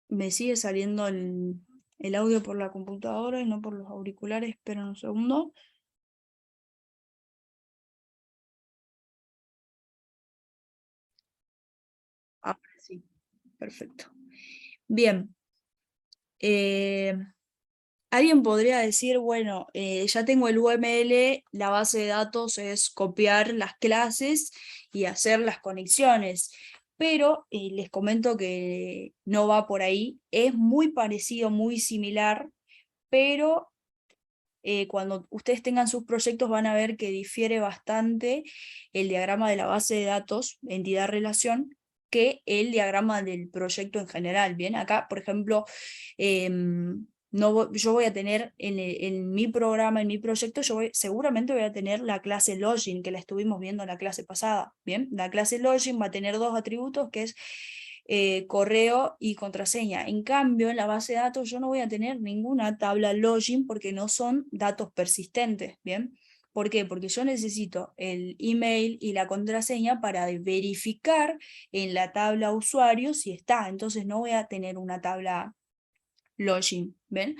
Me sigue saliendo el audio por la computadora y no por los auriculares. Esperen un segundo. Ahora sí, perfecto. Bien. Alguien podría decir, bueno, ya tengo el UML, la base de datos es copiar las clases y hacer las conexiones, pero les comento que no va por ahí. Es muy parecido, muy similar, pero cuando ustedes tengan sus proyectos van a ver que difiere bastante el diagrama de la base de datos, entidad-relación, que el diagrama del proyecto en general. Bien, acá, por ejemplo, no, yo voy a tener en mi programa, en mi proyecto, seguramente voy a tener la clase login, que la estuvimos viendo en la clase pasada. Bien, la clase login va a tener dos atributos, que es correo y contraseña. En cambio, en la base de datos yo no voy a tener ninguna tabla login porque no son datos persistentes, ¿bien? ¿Por qué? Porque yo necesito el email y la contraseña para verificar en la tabla usuario si está. Entonces no voy a tener una tabla login, ¿ven?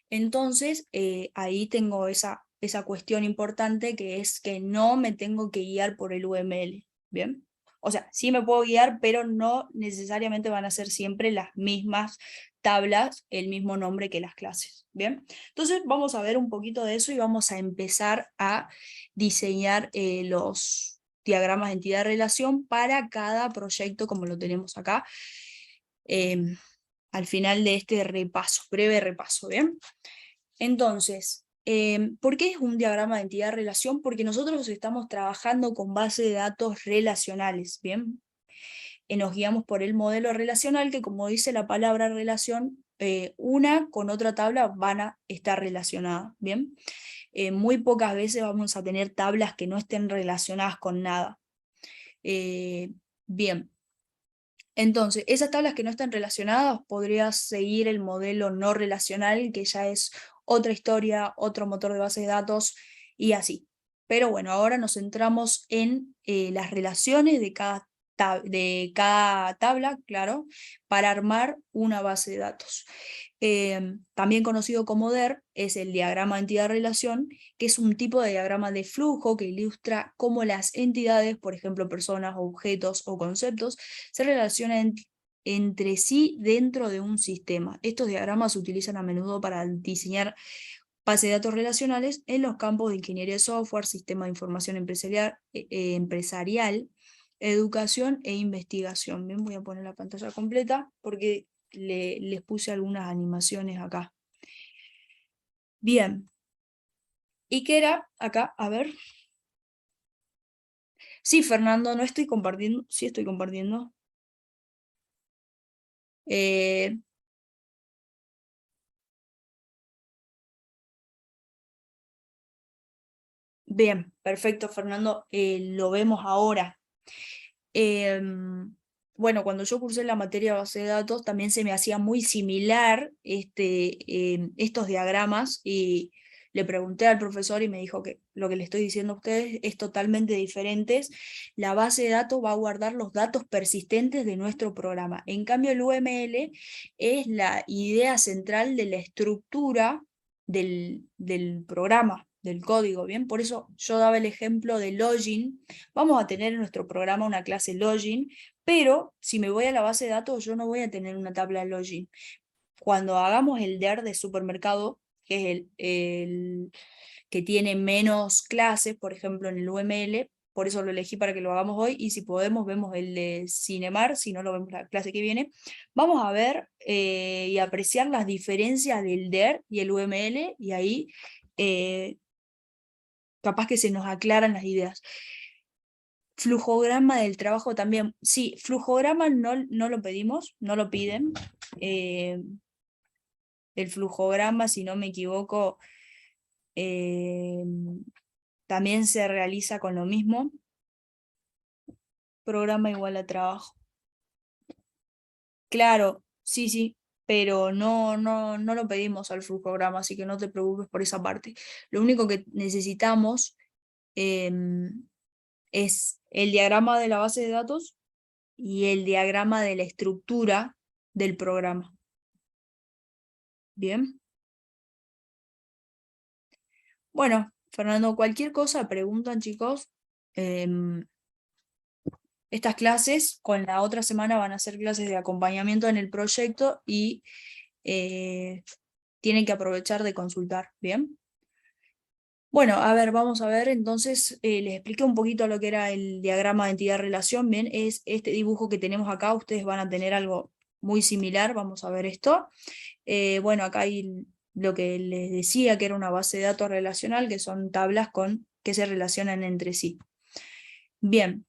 Entonces ahí tengo esa cuestión importante, que es que no me tengo que guiar por el UML, ¿bien? O sea, sí me puedo guiar, pero no necesariamente van a ser siempre las mismas tablas, el mismo nombre que las clases, ¿bien? Entonces vamos a ver un poquito de eso y vamos a empezar a diseñar los diagramas de entidad-relación para cada proyecto, como lo tenemos acá, al final de este repaso, breve repaso, ¿bien? Entonces, ¿por qué es un diagrama de entidad-relación? Porque nosotros estamos trabajando con base de datos relacionales, ¿bien? Nos guiamos por el modelo relacional, que como dice la palabra relación, una con otra tabla van a estar relacionadas, ¿bien? Muy pocas veces vamos a tener tablas que no estén relacionadas con nada. Bien, entonces, esas tablas que no están relacionadas, podrías seguir el modelo no relacional, que ya es otra historia, otro motor de base de datos y así. Pero bueno, ahora nos centramos en las relaciones de cada tabla, claro, para armar una base de datos. También conocido como DER, es el diagrama de entidad-relación, que es un tipo de diagrama de flujo que ilustra cómo las entidades, por ejemplo, personas, objetos o conceptos, se relacionan entre sí dentro de un sistema. Estos diagramas se utilizan a menudo para diseñar bases de datos relacionales en los campos de ingeniería de software, sistema de información empresarial, educación e investigación. Bien, voy a poner la pantalla completa porque les puse algunas animaciones acá. Bien. ¿Y qué era acá? A ver. Sí, Fernando, no estoy compartiendo. Sí, estoy compartiendo. Eh, bien, perfecto, Fernando. Lo vemos ahora. Bueno, cuando yo cursé la materia de base de datos, también se me hacía muy similar estos diagramas y le pregunté al profesor y me dijo que lo que le estoy diciendo a ustedes es totalmente diferente. La base de datos va a guardar los datos persistentes de nuestro programa. En cambio, el UML es la idea central de la estructura del programa, del código, ¿bien? Por eso yo daba el ejemplo de login. Vamos a tener en nuestro programa una clase login, pero si me voy a la base de datos, yo no voy a tener una tabla login. Cuando hagamos el DER de supermercado, que es el que tiene menos clases, por ejemplo en el UML, por eso lo elegí para que lo hagamos hoy, y si podemos vemos el de Cinemar, si no lo vemos la clase que viene, vamos a ver y apreciar las diferencias del DER y el UML, y ahí capaz que se nos aclaran las ideas. Flujograma del trabajo también. Sí, flujograma no lo pedimos, no lo piden. Eh, el flujograma, si no me equivoco, eh, también se realiza con lo mismo. Programa igual a trabajo. Claro, sí, sí, pero no lo pedimos al flujograma, así que no te preocupes por esa parte. Lo único que necesitamos es el diagrama de la base de datos y el diagrama de la estructura del programa. Bien. Bueno, Fernando, cualquier cosa preguntan, chicos. Em, Estas clases con la otra semana van a ser clases de acompañamiento en el proyecto y tienen que aprovechar de consultar, ¿bien? Bueno, a ver, vamos a ver, entonces les expliqué un poquito lo que era el diagrama de entidad-relación, bien, es este dibujo que tenemos acá, ustedes van a tener algo muy similar, vamos a ver esto. Bueno, acá hay lo que les decía, que era una base de datos relacional, que son tablas que se relacionan entre sí. Bien,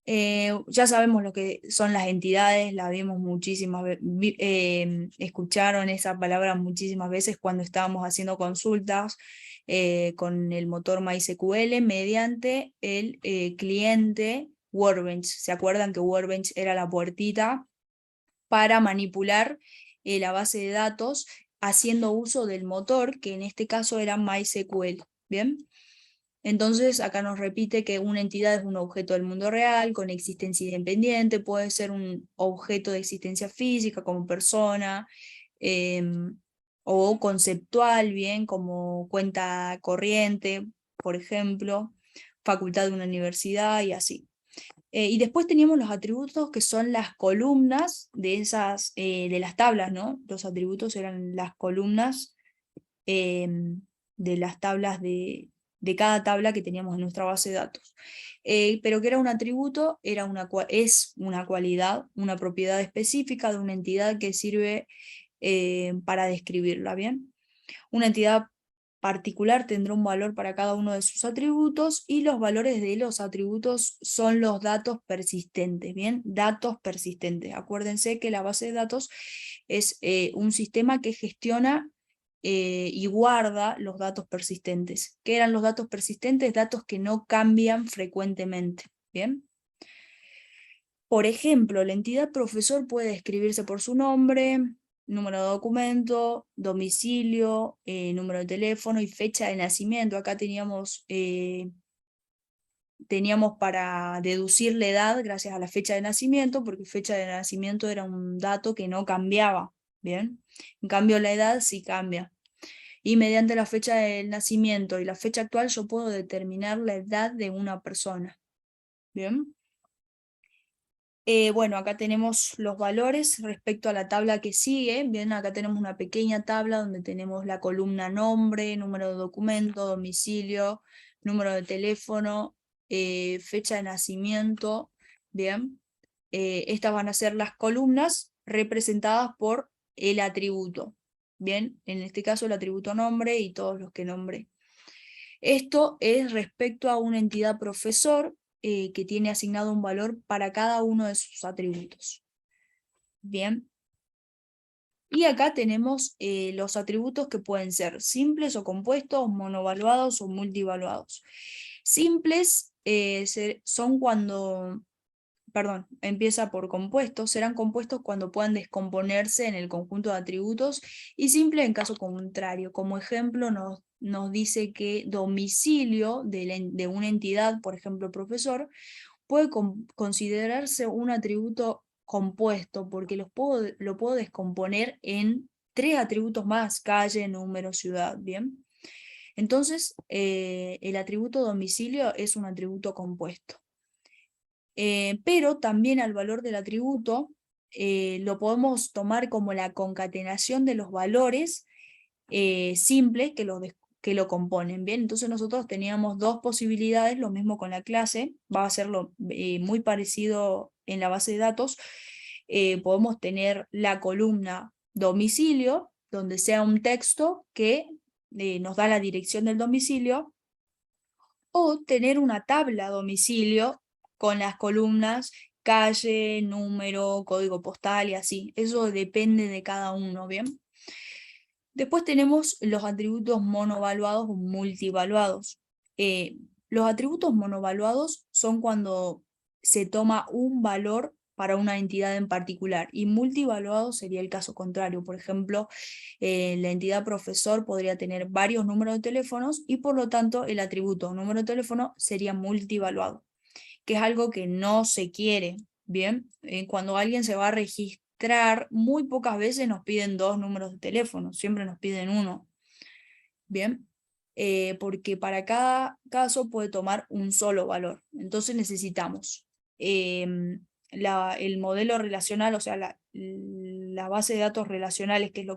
ya sabemos lo que son las entidades, la vimos muchísimas veces, escucharon esa palabra muchísimas veces cuando estábamos haciendo consultas con el motor MySQL mediante el cliente Workbench. ¿Se acuerdan que Workbench era la puertita para manipular la base de datos haciendo uso del motor, que en este caso era MySQL? ¿Bien? Entonces, acá nos repite que una entidad es un objeto del mundo real, con existencia independiente, puede ser un objeto de existencia física, como persona, o conceptual, bien, como cuenta corriente, por ejemplo, facultad de una universidad y así. Y después teníamos los atributos que son las columnas de de las tablas, ¿no? Los atributos eran las columnas de las tablas de cada tabla que teníamos en nuestra base de datos. Pero que era un atributo, es una cualidad, una propiedad específica de una entidad que sirve para describirla, ¿bien? Una entidad particular tendrá un valor para cada uno de sus atributos y los valores de los atributos son los datos persistentes, ¿bien? Datos persistentes. Acuérdense que la base de datos es un sistema que gestiona y guarda los datos persistentes. ¿Qué eran los datos persistentes? Datos que no cambian frecuentemente, ¿bien? Por ejemplo, la entidad profesor puede escribirse por su nombre, número de documento, domicilio, número de teléfono y fecha de nacimiento. Acá teníamos para deducir la edad gracias a la fecha de nacimiento, porque fecha de nacimiento era un dato que no cambiaba, ¿bien? En cambio, la edad sí cambia. Y mediante la fecha del nacimiento y la fecha actual yo puedo determinar la edad de una persona, ¿bien? Bueno, acá tenemos los valores respecto a la tabla que sigue. Bien, acá tenemos una pequeña tabla donde tenemos la columna nombre, número de documento, domicilio, número de teléfono, fecha de nacimiento. Bien, estas van a ser las columnas representadas por el atributo. Bien, en este caso el atributo nombre y todos los que nombré. Esto es respecto a una entidad profesor que tiene asignado un valor para cada uno de sus atributos. Bien. Y acá tenemos los atributos que pueden ser simples o compuestos, monovaluados o multivaluados. Simples son cuando, perdón, empieza por compuestos, serán compuestos cuando puedan descomponerse en el conjunto de atributos, y simple en caso contrario. Como ejemplo nos dice que domicilio de una entidad, por ejemplo profesor, puede considerarse un atributo compuesto, porque lo puedo descomponer en 3 atributos más: calle, número, ciudad, ¿bien? Entonces, el atributo domicilio es un atributo compuesto. Pero también al valor del atributo lo podemos tomar como la concatenación de los valores simples que lo componen, ¿bien? Entonces nosotros teníamos dos posibilidades, lo mismo con la clase, va a ser muy parecido en la base de datos. Podemos tener la columna domicilio, donde sea un texto que nos da la dirección del domicilio, o tener una tabla domicilio con las columnas calle, número, código postal y así. Eso depende de cada uno, ¿bien? Después tenemos los atributos monovaluados o multivaluados. Los atributos monovaluados son cuando se toma un valor para una entidad en particular, y multivaluado sería el caso contrario. Por ejemplo, la entidad profesor podría tener varios números de teléfonos y por lo tanto el atributo número de teléfono sería multivaluado, que es algo que no se quiere. Bien, cuando alguien se va a registrar, registrar, muy pocas veces nos piden 2 números de teléfono, siempre nos piden 1. Bien, porque para cada caso puede tomar un solo valor. Entonces necesitamos el modelo relacional, o sea, la base de datos relacionales, que es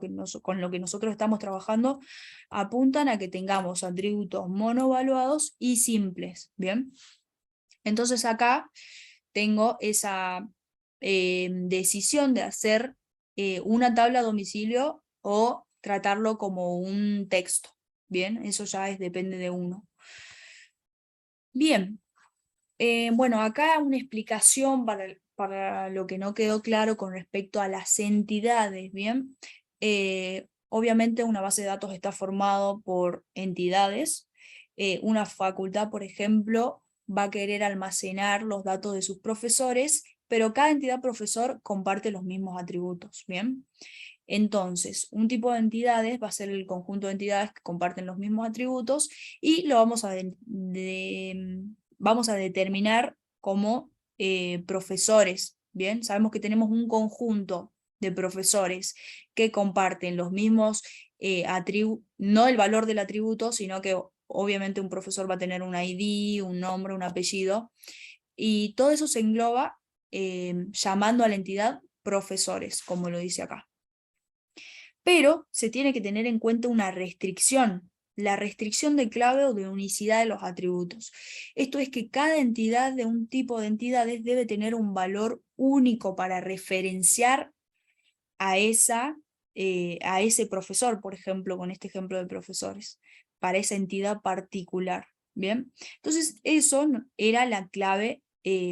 con lo que nosotros estamos trabajando, apuntan a que tengamos atributos monovaluados y simples. Bien, entonces acá tengo esa decisión de hacer una tabla a domicilio o tratarlo como un texto. Bien, eso ya depende de uno. Bien, bueno, acá una explicación para lo que no quedó claro con respecto a las entidades. Bien, obviamente una base de datos está formado por entidades. Una facultad, por ejemplo, va a querer almacenar los datos de sus profesores, pero cada entidad profesor comparte los mismos atributos. Bien, entonces, un tipo de entidades va a ser el conjunto de entidades que comparten los mismos atributos y lo vamos a determinar como profesores. Bien, sabemos que tenemos un conjunto de profesores que comparten los mismos atributos, no el valor del atributo, sino que obviamente un profesor va a tener un ID, un nombre, un apellido, y todo eso se engloba llamando a la entidad profesores, como lo dice acá. Pero se tiene que tener en cuenta una restricción, la restricción de clave o de unicidad de los atributos. Esto es que cada entidad de un tipo de entidades debe tener un valor único para referenciar a ese profesor, por ejemplo, con este ejemplo de profesores, para esa entidad particular. ¿Bien? Entonces, eso era la clave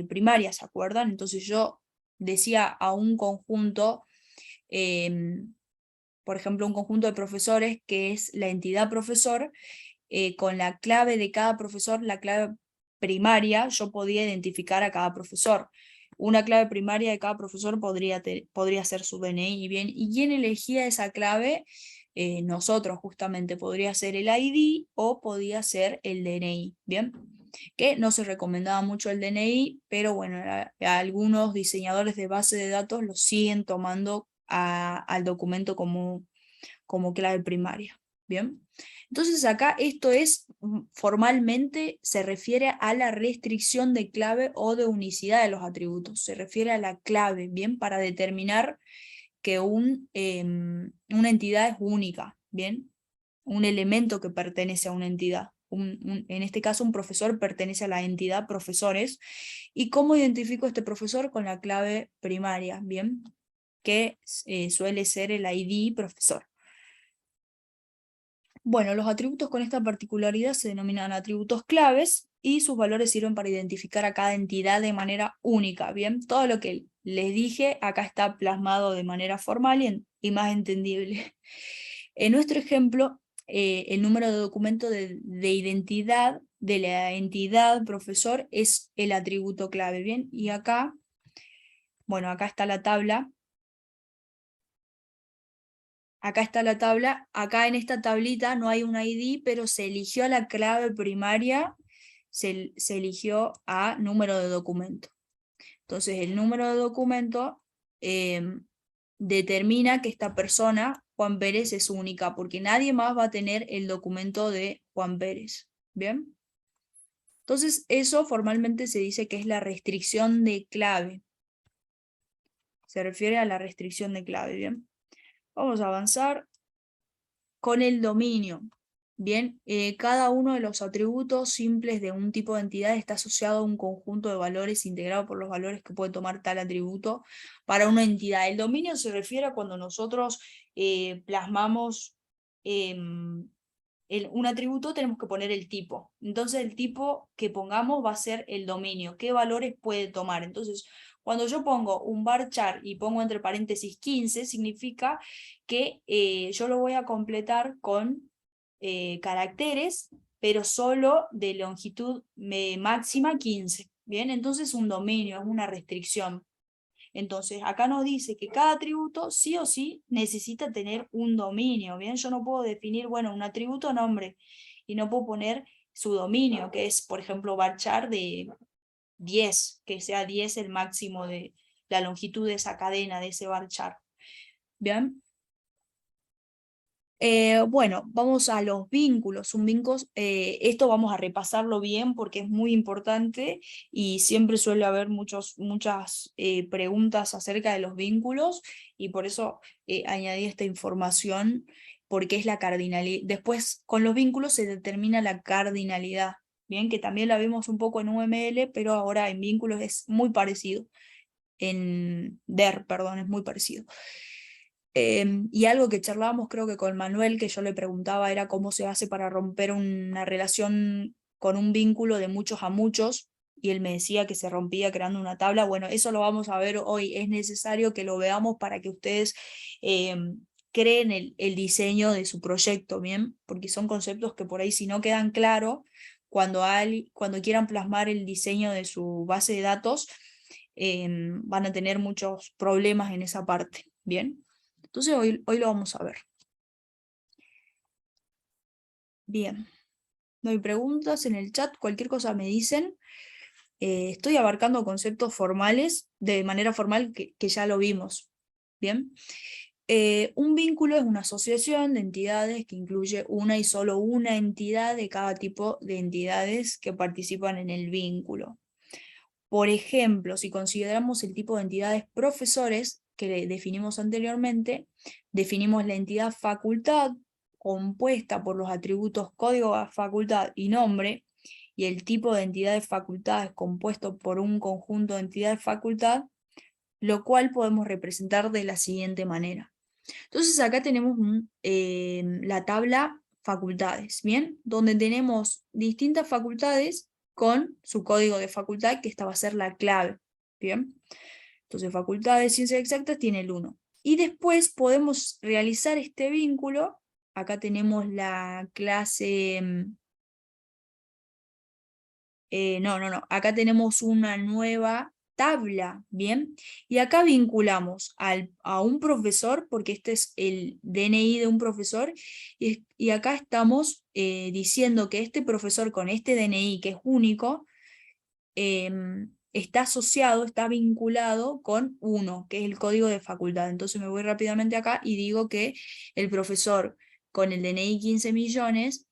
primaria, ¿se acuerdan? Entonces yo decía a un conjunto, por ejemplo, un conjunto de profesores que es la entidad profesor, con la clave de cada profesor, la clave primaria, yo podía identificar a cada profesor. Una clave primaria de cada profesor podría ser su DNI, bien, y quién elegía esa clave, nosotros justamente, podría ser el ID o podía ser el DNI, bien, que no se recomendaba mucho el DNI, pero bueno, algunos diseñadores de base de datos lo siguen tomando al documento como clave primaria, bien. Entonces acá esto es, formalmente se refiere a la restricción de clave o de unicidad de los atributos, se refiere a la clave, bien, para determinar que una entidad es única, bien, un elemento que pertenece a una entidad. En este caso un profesor pertenece a la entidad profesores. ¿Y cómo identifico este profesor? Con la clave primaria, bien, que suele ser el ID profesor. Bueno, los atributos con esta particularidad se denominan atributos claves y sus valores sirven para identificar a cada entidad de manera única. Bien, todo lo que les dije acá está plasmado de manera formal y más entendible. En nuestro ejemplo, el número de documento de identidad de la entidad profesor es el atributo clave. Bien, y acá, bueno, acá está la tabla. Acá está la tabla, acá en esta tablita no hay un ID, pero se eligió la clave primaria, se eligió a número de documento. Entonces el número de documento determina que esta persona, Juan Pérez, es única, porque nadie más va a tener el documento de Juan Pérez. ¿Bien? Entonces eso formalmente se dice que es la restricción de clave. Se refiere a la restricción de clave, ¿bien? Vamos a avanzar con el dominio. Bien, cada uno de los atributos simples de un tipo de entidad está asociado a un conjunto de valores integrado por los valores que puede tomar tal atributo para una entidad. El dominio se refiere a cuando nosotros plasmamos un atributo, tenemos que poner el tipo. Entonces el tipo que pongamos va a ser el dominio. ¿Qué valores puede tomar? Entonces, cuando yo pongo un varchar y pongo entre paréntesis 15, significa que yo lo voy a completar con caracteres, pero solo de longitud máxima 15. Bien, entonces un dominio, es una restricción. Entonces, acá nos dice que cada atributo sí o sí necesita tener un dominio, ¿bien? Yo no puedo definir, bueno, un atributo nombre, y no puedo poner su dominio, que es, por ejemplo, varchar de 10, que sea 10 el máximo la longitud de esa cadena, de ese bar chart. ¿Bien? Bueno, vamos a los vínculos. Esto vamos a repasarlo bien porque es muy importante y siempre suele haber muchas preguntas acerca de los vínculos y por eso añadí esta información porque es la cardinalidad. Después, con los vínculos se determina la cardinalidad, bien, que también la vimos un poco en UML, pero ahora en vínculos es muy parecido. En DER, perdón, es muy parecido. Y algo que charlábamos creo que con Manuel, que yo le preguntaba, era cómo se hace para romper una relación con un vínculo de muchos a muchos, y él me decía que se rompía creando una tabla. Bueno, eso lo vamos a ver hoy, es necesario que lo veamos para que ustedes creen el diseño de su proyecto, ¿bien? Porque son conceptos que por ahí si no quedan claros, cuando quieran plasmar el diseño de su base de datos, van a tener muchos problemas en esa parte, ¿bien? Entonces hoy lo vamos a ver. Bien, no hay preguntas en el chat, cualquier cosa me dicen. Estoy abarcando conceptos formales de manera formal que ya lo vimos. Bien. Un vínculo es una asociación de entidades que incluye una y solo una entidad de cada tipo de entidades que participan en el vínculo. Por ejemplo, si consideramos el tipo de entidades profesores que definimos anteriormente, definimos la entidad facultad compuesta por los atributos código, facultad y nombre, y el tipo de entidad de facultad es compuesto por un conjunto de entidades facultad, lo cual podemos representar de la siguiente manera. Entonces acá tenemos la tabla facultades, ¿bien? Donde tenemos distintas facultades con su código de facultad, que esta va a ser la clave, ¿bien? Entonces facultad de ciencias exactas tiene el 1. Y después podemos realizar este vínculo. Acá tenemos la clase... acá tenemos una nueva tabla, ¿bien? Y acá vinculamos a un profesor, porque este es el DNI de un profesor, y acá estamos diciendo que este profesor con este DNI, que es único, está asociado, está vinculado con 1, que es el código de facultad. Entonces me voy rápidamente acá y digo que el profesor con el DNI 15 millones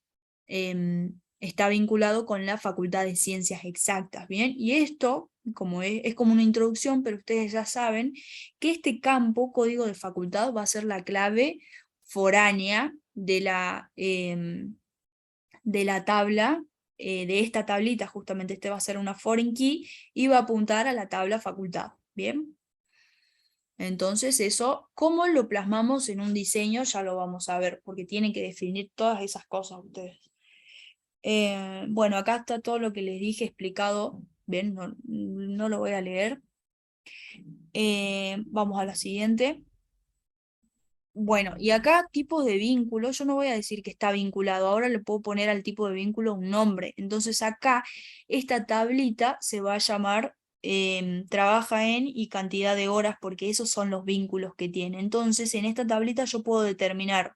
está vinculado con la Facultad de Ciencias Exactas, ¿bien? Y esto, como es como una introducción, pero ustedes ya saben que este campo, código de facultad, va a ser la clave foránea de la tabla, de esta tablita, justamente este va a ser una foreign key, y va a apuntar a la tabla facultad, ¿bien? Entonces eso, ¿cómo lo plasmamos en un diseño? Ya lo vamos a ver, porque tienen que definir todas esas cosas ustedes. Bueno, acá está todo lo que les dije explicado, bien, no lo voy a leer. Vamos a la siguiente. Bueno, y acá tipo de vínculo, yo no voy a decir que está vinculado, ahora le puedo poner al tipo de vínculo un nombre. Entonces acá esta tablita se va a llamar trabaja en y cantidad de horas, porque esos son los vínculos que tiene. Entonces en esta tablita yo puedo determinar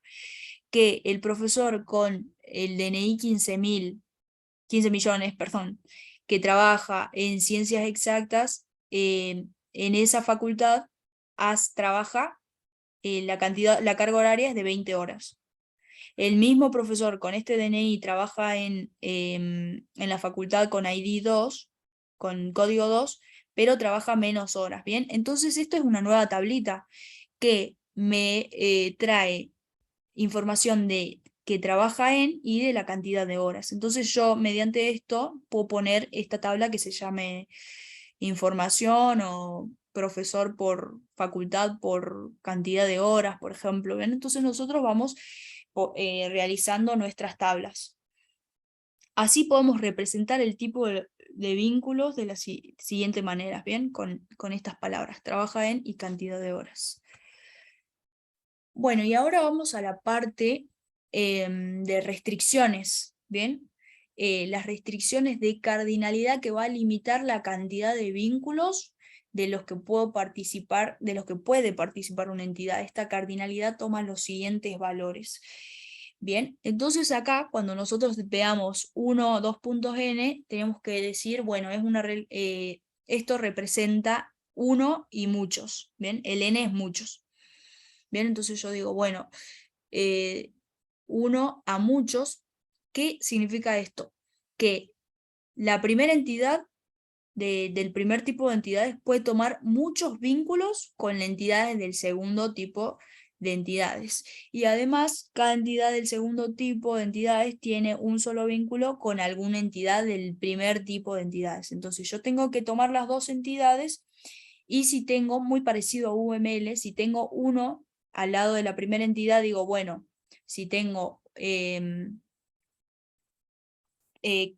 que el profesor con el DNI 15 millones, perdón, que trabaja en ciencias exactas, en esa facultad trabaja la carga horaria es de 20 horas. El mismo profesor con este DNI trabaja en la facultad con ID 2, con código 2, pero trabaja menos horas, ¿bien? Entonces esto es una nueva tablita que me trae información de que trabaja en y de la cantidad de horas. Entonces yo mediante esto puedo poner esta tabla que se llame información o profesor por facultad por cantidad de horas, por ejemplo. ¿Ven? Entonces nosotros vamos realizando nuestras tablas. Así podemos representar el tipo de vínculos de la siguiente manera, ¿bien? Con estas palabras, trabaja en y cantidad de horas. Bueno, y ahora vamos a la parte de restricciones, ¿bien? Las restricciones de cardinalidad que va a limitar la cantidad de vínculos de los que de los que puede participar una entidad. Esta cardinalidad toma los siguientes valores. Bien, entonces acá cuando nosotros veamos 1 o 2 puntos n, tenemos que decir, bueno, esto representa uno y muchos, ¿bien? El n es muchos. Bien, entonces yo digo, bueno, uno a muchos, ¿qué significa esto? Que la primera entidad del primer tipo de entidades puede tomar muchos vínculos con las entidades del segundo tipo de entidades. Y además, cada entidad del segundo tipo de entidades tiene un solo vínculo con alguna entidad del primer tipo de entidades. Entonces yo tengo que tomar las dos entidades y si tengo, muy parecido a UML, si tengo uno al lado de la primera entidad, digo, bueno, si tengo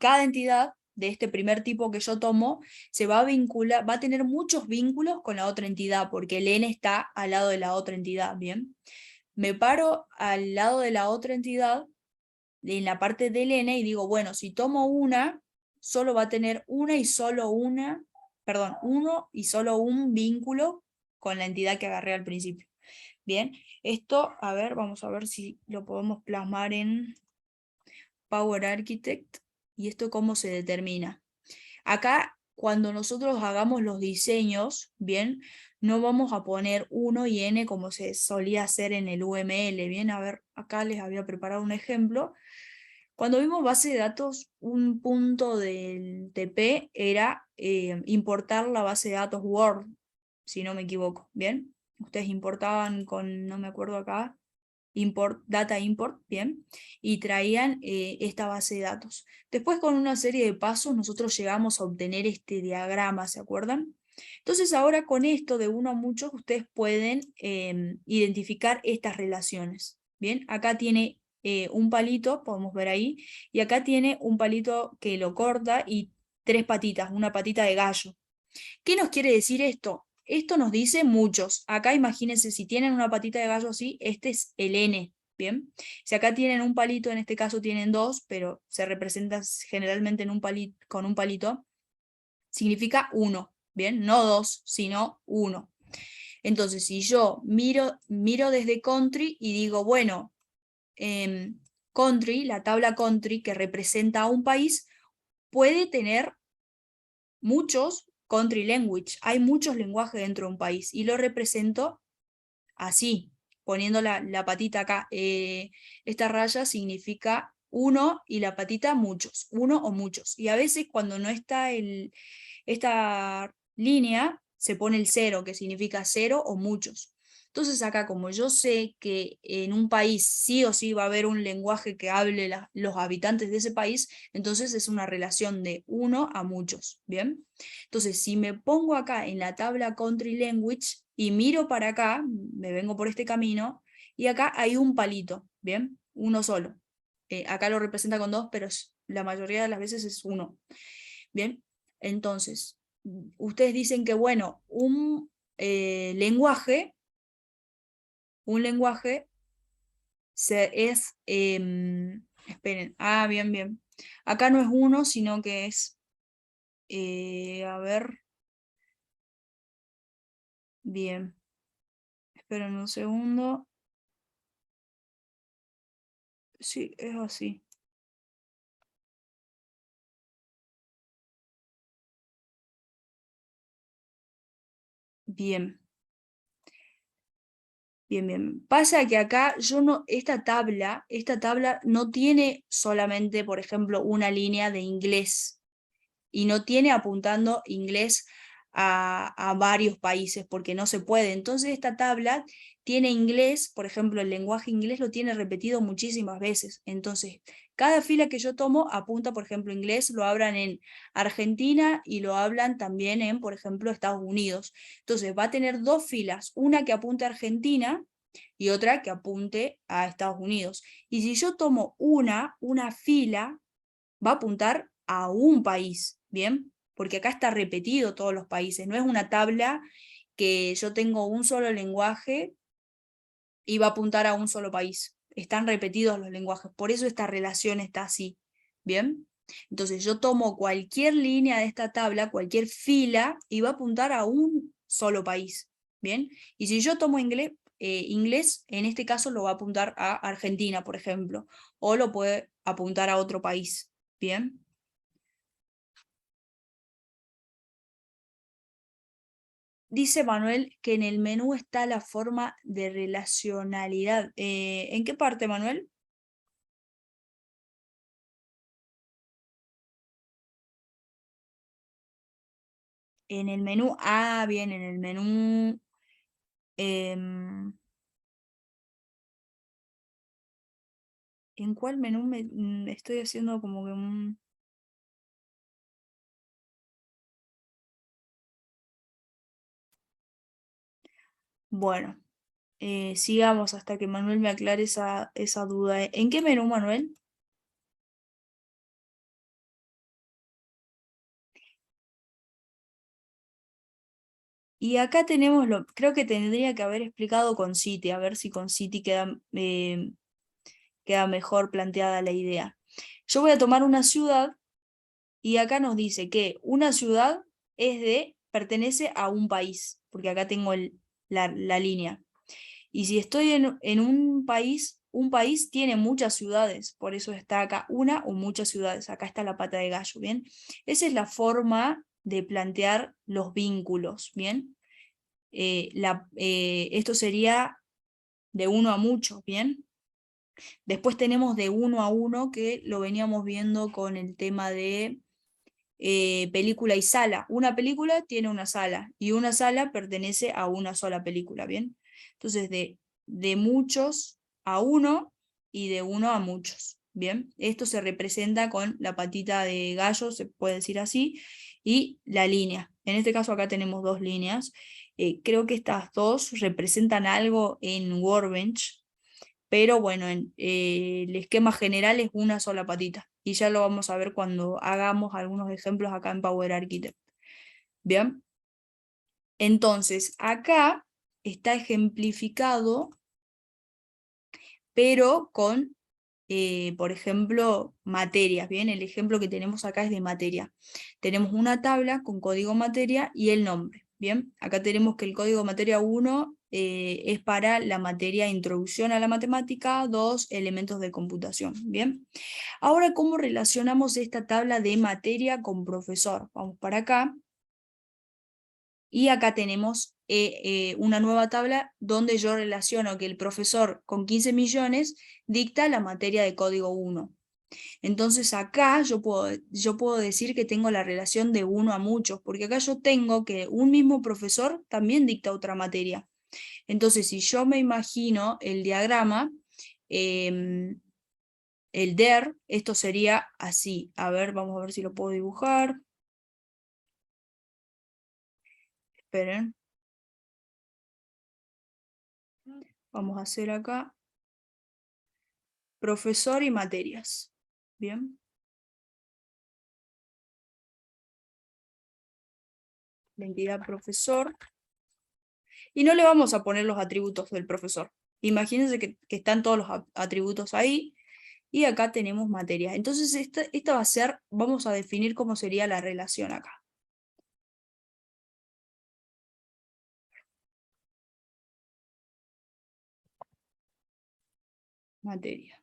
cada entidad de este primer tipo que yo tomo se va a vincular, va a tener muchos vínculos con la otra entidad, porque el n está al lado de la otra entidad, ¿bien? Me paro al lado de la otra entidad, en la parte del n, y digo, bueno, si tomo una, solo va a tener una y solo una, perdón, uno y solo un vínculo con la entidad que agarré al principio. Bien, esto, a ver, vamos a ver si lo podemos plasmar en Power Architect. ¿Y esto cómo se determina? Acá, cuando nosotros hagamos los diseños, bien, no vamos a poner 1 y n como se solía hacer en el UML, bien, a ver, acá les había preparado un ejemplo. Cuando vimos base de datos, un punto del TP era importar la base de datos Word, si no me equivoco, bien. Ustedes importaban con, no me acuerdo acá, data import, bien, y traían esta base de datos. Después con una serie de pasos nosotros llegamos a obtener este diagrama, ¿se acuerdan? Entonces ahora con esto de uno a muchos ustedes pueden identificar estas relaciones, bien, acá tiene un palito, podemos ver ahí, y acá tiene un palito que lo corta y tres patitas, una patita de gallo. ¿Qué nos quiere decir esto? Esto nos dice muchos. Acá imagínense, si tienen una patita de gallo así, este es el n, ¿bien? Si acá tienen un palito, en este caso tienen dos, pero se representa generalmente en un palito, con un palito, significa uno, ¿bien? No dos, sino uno. Entonces, si yo miro desde country y digo, bueno, country, la tabla country que representa a un país, puede tener muchos country language. Hay muchos lenguajes dentro de un país y lo represento así, poniendo la patita acá. Esta raya significa uno y la patita muchos, uno o muchos. Y a veces cuando no está esta línea, se pone el cero, que significa cero o muchos. Entonces acá, como yo sé que en un país sí o sí va a haber un lenguaje que hable los habitantes de ese país, entonces es una relación de uno a muchos, ¿bien? Entonces, si me pongo acá en la tabla Country Language y miro para acá, me vengo por este camino, y acá hay un palito, ¿bien? Uno solo. Acá lo representa con dos, pero la mayoría de las veces es uno. Bien, entonces, ustedes dicen que, bueno, lenguaje es, esperen, bien, bien. Acá no es uno, sino que es, a ver, bien, esperen un segundo. Sí, es así. Bien. Bien, bien. Pasa que acá yo no, esta tabla no tiene solamente, por ejemplo, una línea de inglés y no tiene apuntando inglés a varios países porque no se puede. Entonces esta tabla tiene inglés, por ejemplo, el lenguaje inglés lo tiene repetido muchísimas veces. Entonces, cada fila que yo tomo apunta, por ejemplo, inglés, lo hablan en Argentina y lo hablan también en, por ejemplo, Estados Unidos. Entonces va a tener dos filas, una que apunte a Argentina y otra que apunte a Estados Unidos. Y si yo tomo una fila, va a apuntar a un país, ¿bien? Porque acá está repetido todos los países, no es una tabla que yo tengo un solo lenguaje y va a apuntar a un solo país. Están repetidos los lenguajes, por eso esta relación está así, ¿bien? Entonces yo tomo cualquier línea de esta tabla, cualquier fila, y va a apuntar a un solo país, ¿bien? Y si yo tomo inglés, en este caso lo va a apuntar a Argentina, por ejemplo, o lo puede apuntar a otro país, ¿bien? dice Manuel que en el menú está la forma de relacionalidad. ¿En qué parte, Manuel? En el menú, bien, en el menú. em, ¿En cuál menú estoy haciendo como que un... Bueno, sigamos hasta que Manuel me aclare esa duda. ¿En qué menú, Manuel? Y acá tenemos creo que tendría que haber explicado con City, a ver si con City queda mejor planteada la idea. Yo voy a tomar una ciudad y acá nos dice que una ciudad pertenece a un país, porque acá tengo la línea. Y si estoy en un país tiene muchas ciudades, por eso está acá una o muchas ciudades. Acá está la pata de gallo, ¿bien? Esa es la forma de plantear los vínculos, ¿bien? Esto sería de uno a muchos, ¿bien? Después tenemos de uno a uno, que lo veníamos viendo con el tema de película y sala. Una película tiene una sala y una sala pertenece a una sola película, ¿bien? Entonces, de muchos a uno y de uno a muchos, ¿bien? Esto se representa con la patita de gallo, se puede decir así, y la línea. En este caso acá tenemos dos líneas. Creo que estas dos representan algo en Workbench, pero bueno, el esquema general es una sola patita, y ya lo vamos a ver cuando hagamos algunos ejemplos acá en Power Architect. Bien, entonces acá está ejemplificado, pero con, por ejemplo, materias. Bien, el ejemplo que tenemos acá es de materia. Tenemos una tabla con código materia y el nombre. Bien, acá tenemos que el código materia 1 es para la materia Introducción a la Matemática, 2 elementos de computación. Bien, ahora, ¿cómo relacionamos esta tabla de materia con profesor? Vamos para acá. Y acá tenemos una nueva tabla donde yo relaciono que el profesor con 15 millones dicta la materia de código 1. Entonces acá yo puedo decir que tengo la relación de uno a muchos, porque acá yo tengo que un mismo profesor también dicta otra materia. Entonces, si yo me imagino el diagrama, em, el DER, esto sería así. A ver, vamos a ver si lo puedo dibujar. Esperen. Vamos a hacer acá profesor y materias. Bien. La entidad profesor. Y no le vamos a poner los atributos del profesor. Imagínense que están todos los atributos ahí. Y acá tenemos materias. Entonces, esta va a ser, vamos a definir cómo sería la relación acá. Materia.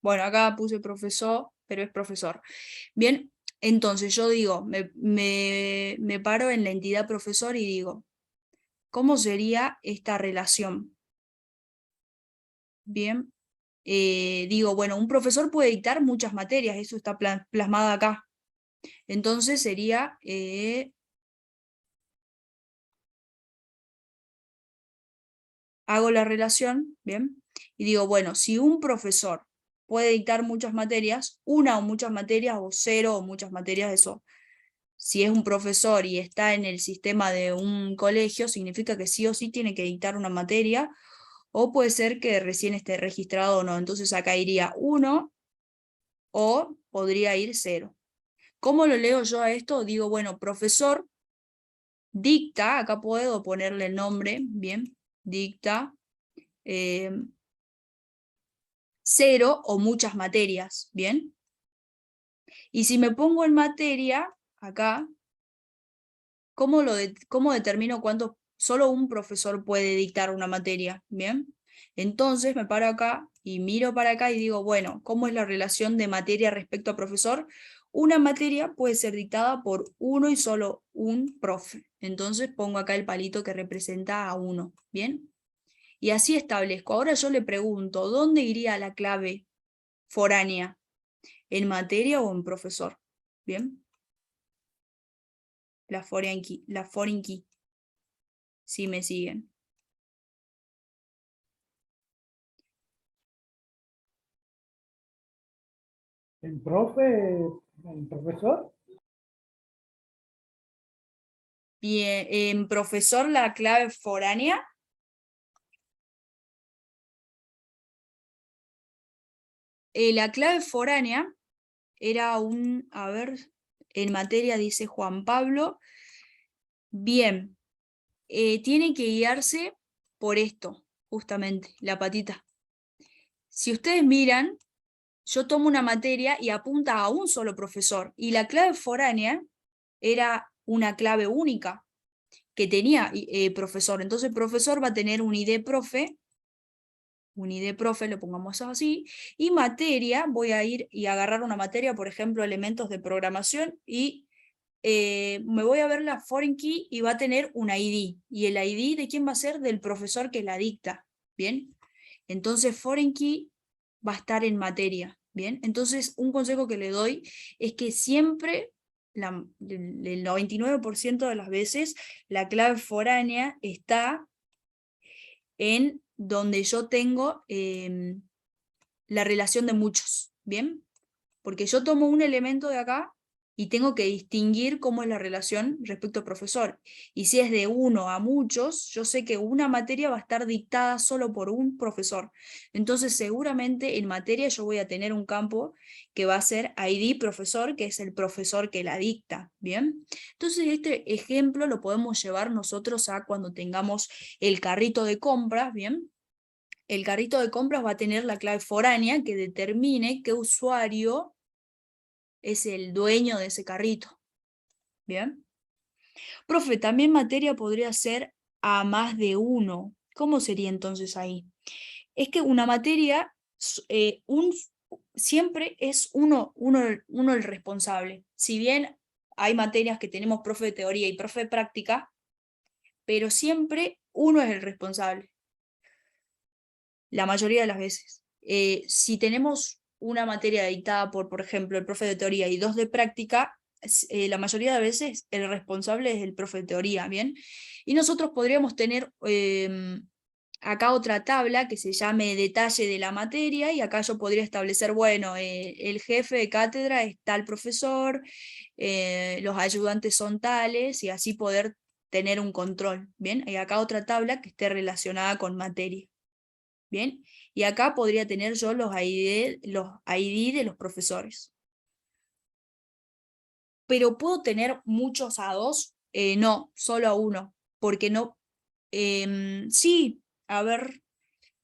Bueno, acá puse profesor, pero es profesor. Bien, entonces yo digo, me paro en la entidad profesor y digo, ¿cómo sería esta relación? Bien, digo, bueno, un profesor puede dictar muchas materias, eso está plasmado acá. Entonces sería, hago la relación, bien, y digo, bueno, si un profesor puede dictar muchas materias, una o muchas materias, o cero o muchas materias, eso. Si es un profesor y está en el sistema de un colegio, significa que sí o sí tiene que dictar una materia, o puede ser que recién esté registrado o no. Entonces acá iría 1 o podría ir 0. ¿Cómo lo leo yo a esto? Digo, bueno, profesor dicta, acá puedo ponerle el nombre, bien, dicta 0 o muchas materias, bien. Y si me pongo en materia, acá, ¿cómo determino cuánto solo un profesor puede dictar una materia? Bien. Entonces me paro acá y miro para acá y digo, bueno, ¿cómo es la relación de materia respecto a profesor? una materia puede ser dictada por uno y solo un profe. Entonces pongo acá el palito que representa a uno, ¿bien? Y así establezco. Ahora yo le pregunto, ¿dónde iría la clave foránea? ¿En materia o en profesor? ¿Bien? La foreign key, si me siguen. ¿El profe, el profesor? Bien, en profesor la clave foránea. La clave foránea era a ver, en materia dice Juan Pablo. Bien, tiene que guiarse por esto, justamente, la patita. Si ustedes miran, yo tomo una materia y apunta a un solo profesor, y la clave foránea era una clave única que tenía profesor. Entonces el profesor va a tener un ID profe, lo pongamos así, y materia, voy a ir y agarrar una materia, por ejemplo, elementos de programación, y me voy a ver la foreign key y va a tener un ID. ¿Y el ID de quién va a ser? Del profesor que la dicta. ¿Bien? Entonces foreign key va a estar en materia. ¿Bien? Entonces un consejo que le doy es que siempre, el 99% de las veces, la clave foránea está en donde yo tengo la relación de muchos. ¿Bien? Porque yo tomo un elemento de acá y tengo que distinguir cómo es la relación respecto al profesor. Y si es de uno a muchos, yo sé que una materia va a estar dictada solo por un profesor. Entonces, seguramente en materia yo voy a tener un campo que va a ser ID profesor, que es el profesor que la dicta, ¿bien? Entonces, este ejemplo lo podemos llevar nosotros a cuando tengamos el carrito de compras, ¿bien? El carrito de compras va a tener la clave foránea que determine qué usuario es el dueño de ese carrito. ¿Bien? Profe, también materia podría ser a más de uno. ¿Cómo sería entonces ahí? Es que una materia siempre es uno el responsable. Si bien hay materias que tenemos profe de teoría y profe de práctica, pero siempre uno es el responsable, la mayoría de las veces. Si tenemos una materia dictada por ejemplo, el profe de teoría y dos de práctica, la mayoría de veces el responsable es el profe de teoría, ¿bien? Y nosotros podríamos tener acá otra tabla que se llame detalle de la materia, y acá yo podría establecer, bueno, el jefe de cátedra es tal profesor, los ayudantes son tales, y así poder tener un control, ¿bien? Y acá otra tabla que esté relacionada con materia. ¿Bien? Y acá podría tener yo los ID de los profesores. ¿Pero puedo tener muchos A2? No, solo a uno, porque no... sí, a ver,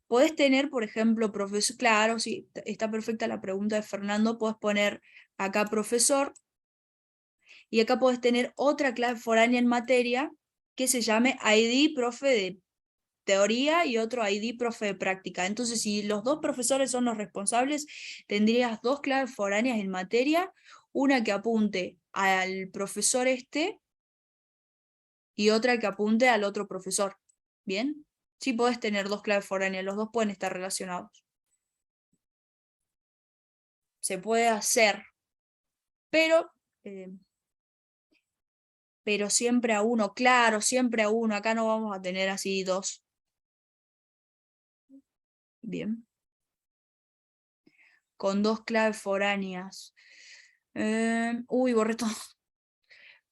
podés tener, por ejemplo, profesor, claro, sí, está perfecta la pregunta de Fernando, podés poner acá profesor, y acá podés tener otra clave foránea en materia que se llame ID profe de teoría y otro ID profe de práctica. Entonces, si los dos profesores son los responsables, tendrías dos claves foráneas en materia, una que apunte al profesor este y otra que apunte al otro profesor. ¿Bien? Sí podés tener dos claves foráneas, los dos pueden estar relacionados. Se puede hacer, pero, eh, pero siempre a uno, claro, siempre a uno. Acá no vamos a tener así dos. Bien. Con dos claves foráneas. Uy, borré todo.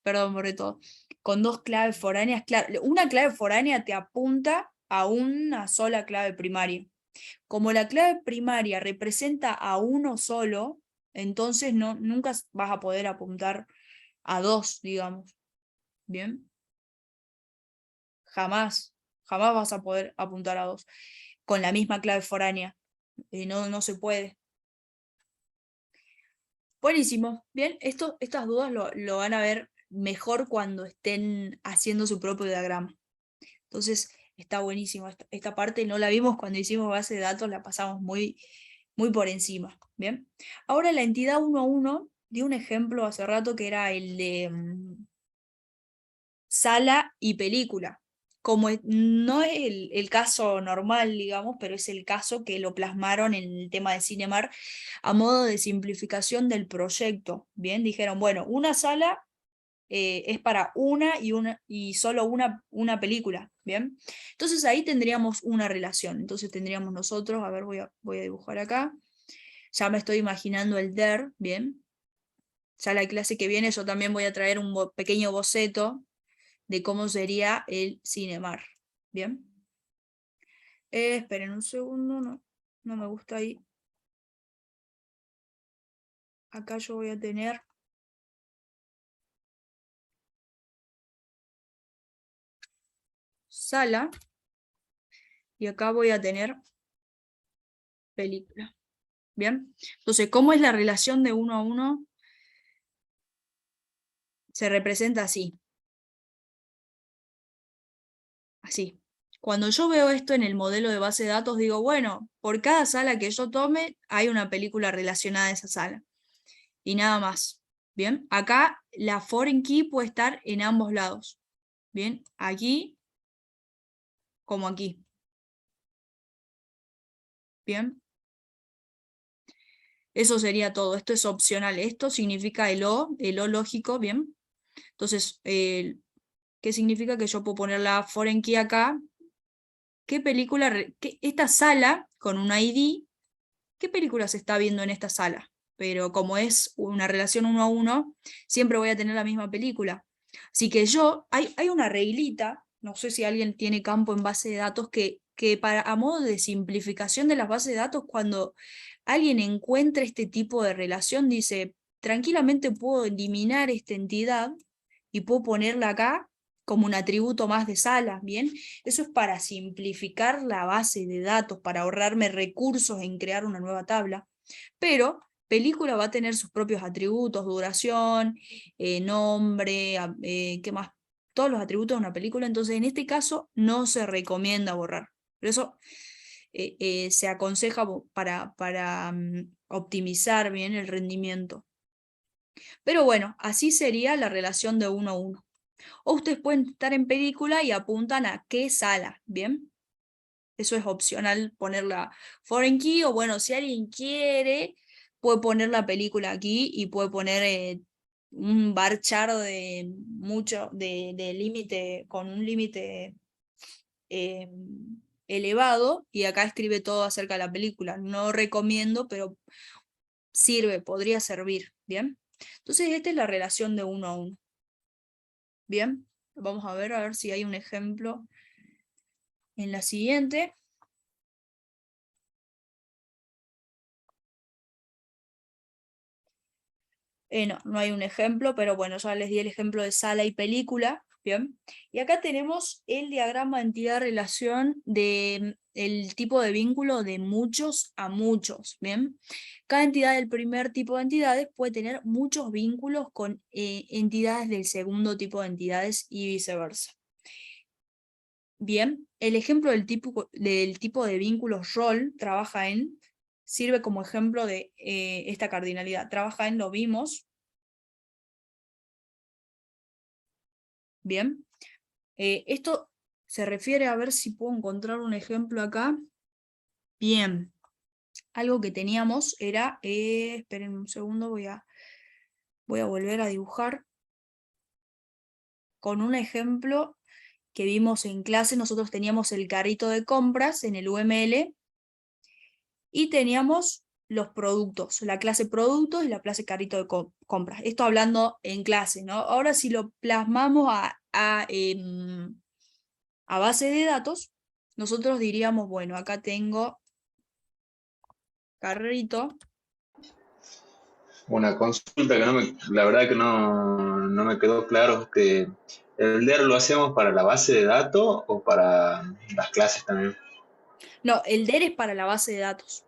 Perdón, borré todo. Con dos claves foráneas, claro, una clave foránea te apunta a una sola clave primaria. Como la clave primaria representa a uno solo, entonces nunca vas a poder apuntar a dos, digamos. ¿Bien? Jamás, jamás vas a poder apuntar a dos con la misma clave foránea. No se puede. Buenísimo. Bien, estas dudas lo van a ver mejor cuando estén haciendo su propio diagrama. Entonces, está buenísimo. Esta parte no la vimos cuando hicimos base de datos, la pasamos muy por encima. Bien. Ahora la entidad 1 a 1 di un ejemplo hace rato que era el de sala y película. Como no es el caso normal, digamos, pero es el caso que lo plasmaron en el tema de Cinemar a modo de simplificación del proyecto. Bien, dijeron, bueno, una sala es para una y solo una película. Bien, entonces ahí tendríamos una relación. Entonces tendríamos nosotros, a ver, voy a dibujar acá. Ya me estoy imaginando el DER, bien. Ya la clase que viene yo también voy a traer un pequeño boceto de cómo sería el Cinemar. ¿Bien? Esperen un segundo, no me gusta ahí. Acá yo voy a tener sala y acá voy a tener película. ¿Bien? Entonces, ¿cómo es la relación de 1 a 1? Se representa así. Así. Cuando yo veo esto en el modelo de base de datos, digo, bueno, por cada sala que yo tome, hay una película relacionada a esa sala. Y nada más. Bien, acá la foreign key puede estar en ambos lados. Bien, aquí como aquí. Bien, eso sería todo. Esto es opcional. Esto significa el O lógico. Bien, entonces, ¿qué significa? Que yo puedo poner la foreign key acá. ¿Qué película, esta sala con un ID, qué película se está viendo en esta sala? Pero como es una relación 1 a 1, siempre voy a tener la misma película. Así que hay una reglita, no sé si alguien tiene campo en base de datos, que a modo de simplificación de las bases de datos, cuando alguien encuentra este tipo de relación, dice, tranquilamente puedo eliminar esta entidad y puedo ponerla acá como un atributo más de sala, ¿bien? Eso es para simplificar la base de datos, para ahorrarme recursos en crear una nueva tabla. Pero película va a tener sus propios atributos, duración, nombre, ¿qué más? Todos los atributos de una película, entonces en este caso no se recomienda borrar. Por eso se aconseja para optimizar bien el rendimiento. Pero bueno, así sería la relación de 1 a 1. O ustedes pueden estar en película y apuntan a qué sala, ¿bien? Eso es opcional poner la foreign key, o bueno, si alguien quiere, puede poner la película aquí y puede poner un varchar de límite, con un límite eh, elevado, y acá escribe todo acerca de la película. No recomiendo, pero sirve, podría servir, ¿bien? Entonces, esta es la relación de 1 a 1. Bien, vamos a ver si hay un ejemplo en la siguiente. No hay un ejemplo, pero bueno, ya les di el ejemplo de sala y película, ¿bien? Y acá tenemos el diagrama de entidad-relación el tipo de vínculo de muchos a muchos, ¿bien? Cada entidad del primer tipo de entidades puede tener muchos vínculos con entidades del segundo tipo de entidades y viceversa. Bien, el ejemplo del tipo de vínculos rol sirve como ejemplo de esta cardinalidad. Trabaja en, lo vimos. Bien, esto se refiere, a ver si puedo encontrar un ejemplo acá. Bien, algo que teníamos era, esperen un segundo, voy a volver a dibujar con un ejemplo que vimos en clase. Nosotros teníamos el carrito de compras en el UML y teníamos los productos, la clase productos y la clase carrito de compras. Esto hablando en clase, ¿no? Ahora si lo plasmamos a base de datos, nosotros diríamos, bueno, acá tengo carrito. Una consulta que la verdad que no me quedó claro, que ¿el DER lo hacemos para la base de datos o para las clases también? No, el DER es para la base de datos.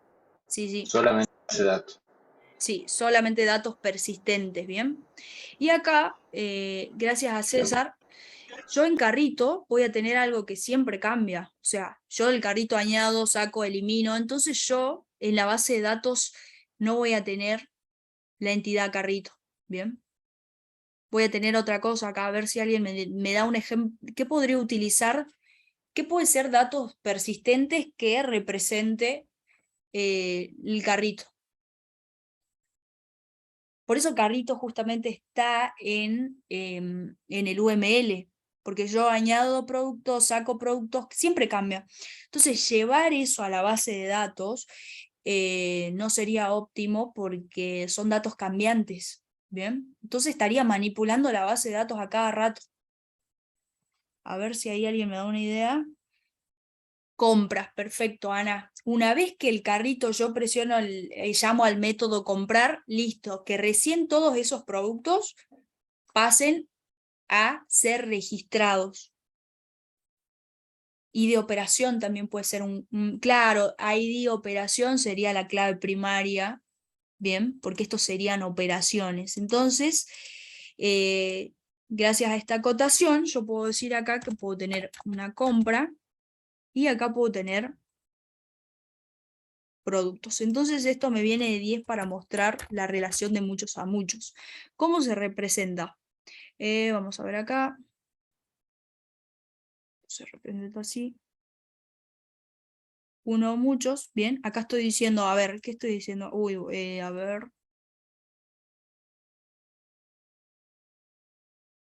Sí, sí, Solamente base de datos. sí, solamente datos persistentes, ¿bien? Y acá, gracias a Bien. César, yo en carrito voy a tener algo que siempre cambia. O sea, yo del carrito añado, saco, elimino. Entonces yo en la base de datos no voy a tener la entidad carrito, ¿bien? Voy a tener otra cosa acá, a ver si alguien me da un ejemplo. ¿Qué podría utilizar? ¿Qué puede ser datos persistentes que represente el carrito? Por eso carrito justamente está en el UML, porque yo añado productos, saco productos, siempre cambia. Entonces, llevar eso a la base de datos no sería óptimo porque son datos cambiantes, ¿bien? Entonces estaría manipulando la base de datos a cada rato. A ver si ahí alguien me da una idea. Compras, perfecto, Ana. Una vez que el carrito yo presiono, llamo al método comprar, listo, que recién todos esos productos pasen a ser registrados. ID operación también puede ser claro, ID operación sería la clave primaria, bien, porque estos serían operaciones. Entonces, gracias a esta acotación, yo puedo decir acá que puedo tener una compra y acá puedo tener productos. Entonces esto me viene de 10 para mostrar la relación de muchos a muchos. ¿Cómo se representa? Vamos a ver acá. Se representa así. Uno, muchos. Bien, acá estoy diciendo, a ver, ¿qué estoy diciendo? Uy, a ver.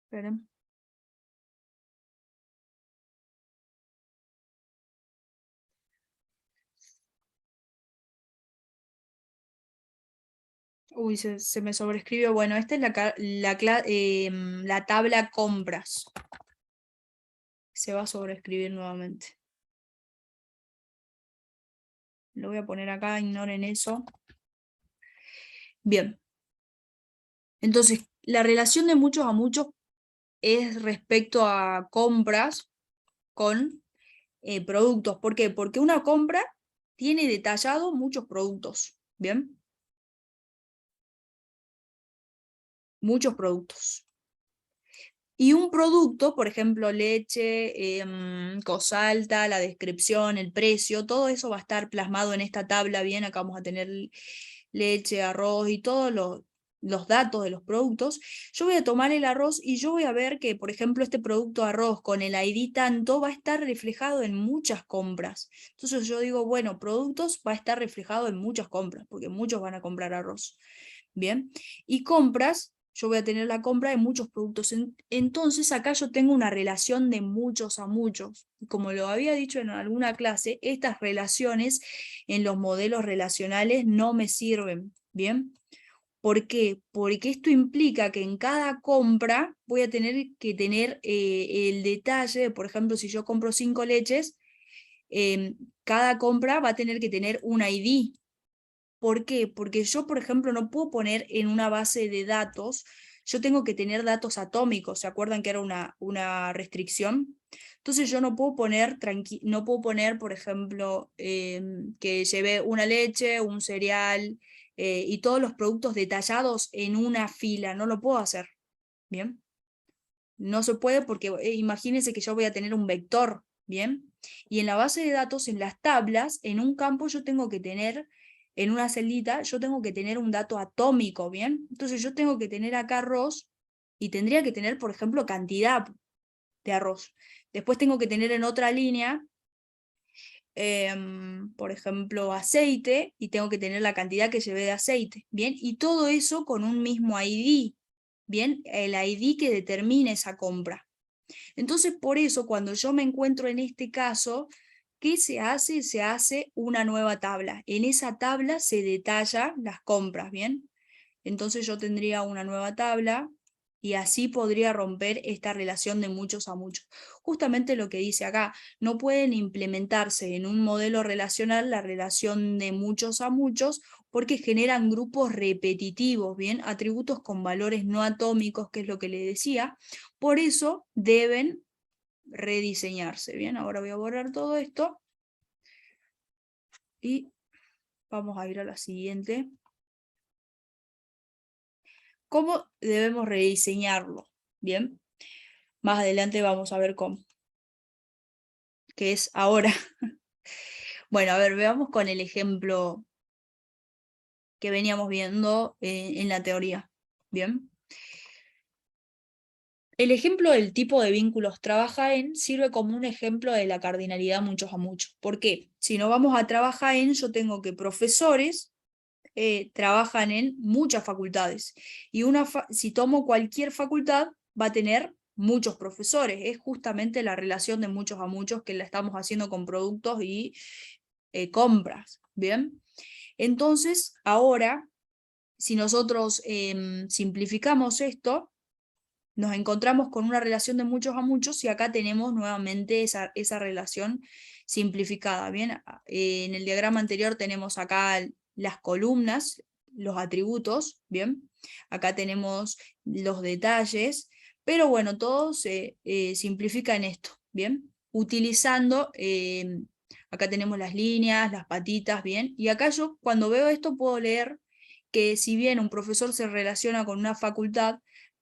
Esperen. Uy, se me sobrescribió. Bueno, esta es la tabla compras. Se va a sobreescribir nuevamente. Lo voy a poner acá, ignoren eso. Bien. Entonces, la relación de muchos a muchos es respecto a compras con productos. ¿Por qué? Porque una compra tiene detallado muchos productos. ¿Bien? Muchos productos. Y un producto, por ejemplo, leche, Cosalta, la descripción, el precio, todo eso va a estar plasmado en esta tabla. Bien, acá vamos a tener leche, arroz y todos los datos de los productos. Yo voy a tomar el arroz y yo voy a ver que, por ejemplo, este producto arroz con el ID tanto va a estar reflejado en muchas compras. Entonces yo digo, bueno, productos va a estar reflejado en muchas compras, porque muchos van a comprar arroz. Bien, y compras, yo voy a tener la compra de muchos productos. Entonces acá yo tengo una relación de muchos a muchos. Como lo había dicho en alguna clase, estas relaciones en los modelos relacionales no me sirven. Bien, ¿por qué? Porque esto implica que en cada compra voy a tener que tener el detalle, por ejemplo, si yo compro 5 leches, cada compra va a tener que tener un ID. ¿Por qué? Porque yo, por ejemplo, no puedo poner en una base de datos, yo tengo que tener datos atómicos, ¿se acuerdan que era una restricción? Entonces yo no puedo poner, no puedo poner, por ejemplo, que lleve una leche, un cereal y todos los productos detallados en una fila, no lo puedo hacer, ¿bien? No se puede porque imagínense que yo voy a tener un vector, ¿bien? Y en la base de datos, en las tablas, en un campo yo tengo que tener, en una celita, yo tengo que tener un dato atómico, ¿bien? Entonces yo tengo que tener acá arroz y tendría que tener, por ejemplo, cantidad de arroz. Después tengo que tener en otra línea, por ejemplo, aceite y tengo que tener la cantidad que llevé de aceite, ¿bien? Y todo eso con un mismo ID, ¿bien? El ID que determine esa compra. Entonces, por eso, cuando yo me encuentro en este caso, ¿qué se hace? Se hace una nueva tabla. En esa tabla se detalla las compras, ¿bien? Entonces yo tendría una nueva tabla y así podría romper esta relación de muchos a muchos. Justamente lo que dice acá, no pueden implementarse en un modelo relacional la relación de muchos a muchos porque generan grupos repetitivos, ¿bien? Atributos con valores no atómicos, que es lo que le decía. Por eso deben rediseñarse. Bien, ahora voy a borrar todo esto y vamos a ir a la siguiente. ¿Cómo debemos rediseñarlo? Bien, más adelante vamos a ver cómo, que es ahora. Bueno, a ver, veamos con el ejemplo que veníamos viendo en la teoría. ¿Bien? El ejemplo del tipo de vínculos trabaja en sirve como un ejemplo de la cardinalidad muchos a muchos. ¿Por qué? Si no vamos a trabajar en, yo tengo que profesores trabajan en muchas facultades. Y si tomo cualquier facultad, va a tener muchos profesores. Es justamente la relación de muchos a muchos que la estamos haciendo con productos y compras. ¿Bien? Entonces, ahora, si nosotros simplificamos esto, nos encontramos con una relación de muchos a muchos y acá tenemos nuevamente esa relación simplificada. Bien, en el diagrama anterior tenemos acá las columnas, los atributos, bien, acá tenemos los detalles, pero bueno, todo se simplifica en esto, bien, utilizando, acá tenemos las líneas, las patitas, bien, y acá yo cuando veo esto puedo leer que si bien un profesor se relaciona con una facultad,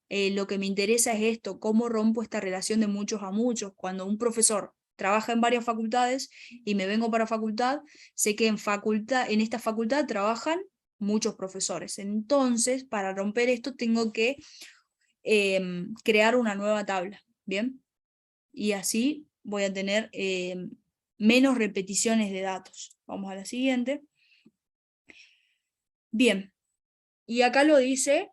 lo que me interesa es esto, cómo rompo esta relación de muchos a muchos. Cuando un profesor trabaja en varias facultades y me vengo para facultad, sé que en esta facultad trabajan muchos profesores. Entonces, para romper esto tengo que crear una nueva tabla, ¿bien? Y así voy a tener menos repeticiones de datos. Vamos a la siguiente. Bien, y acá lo dice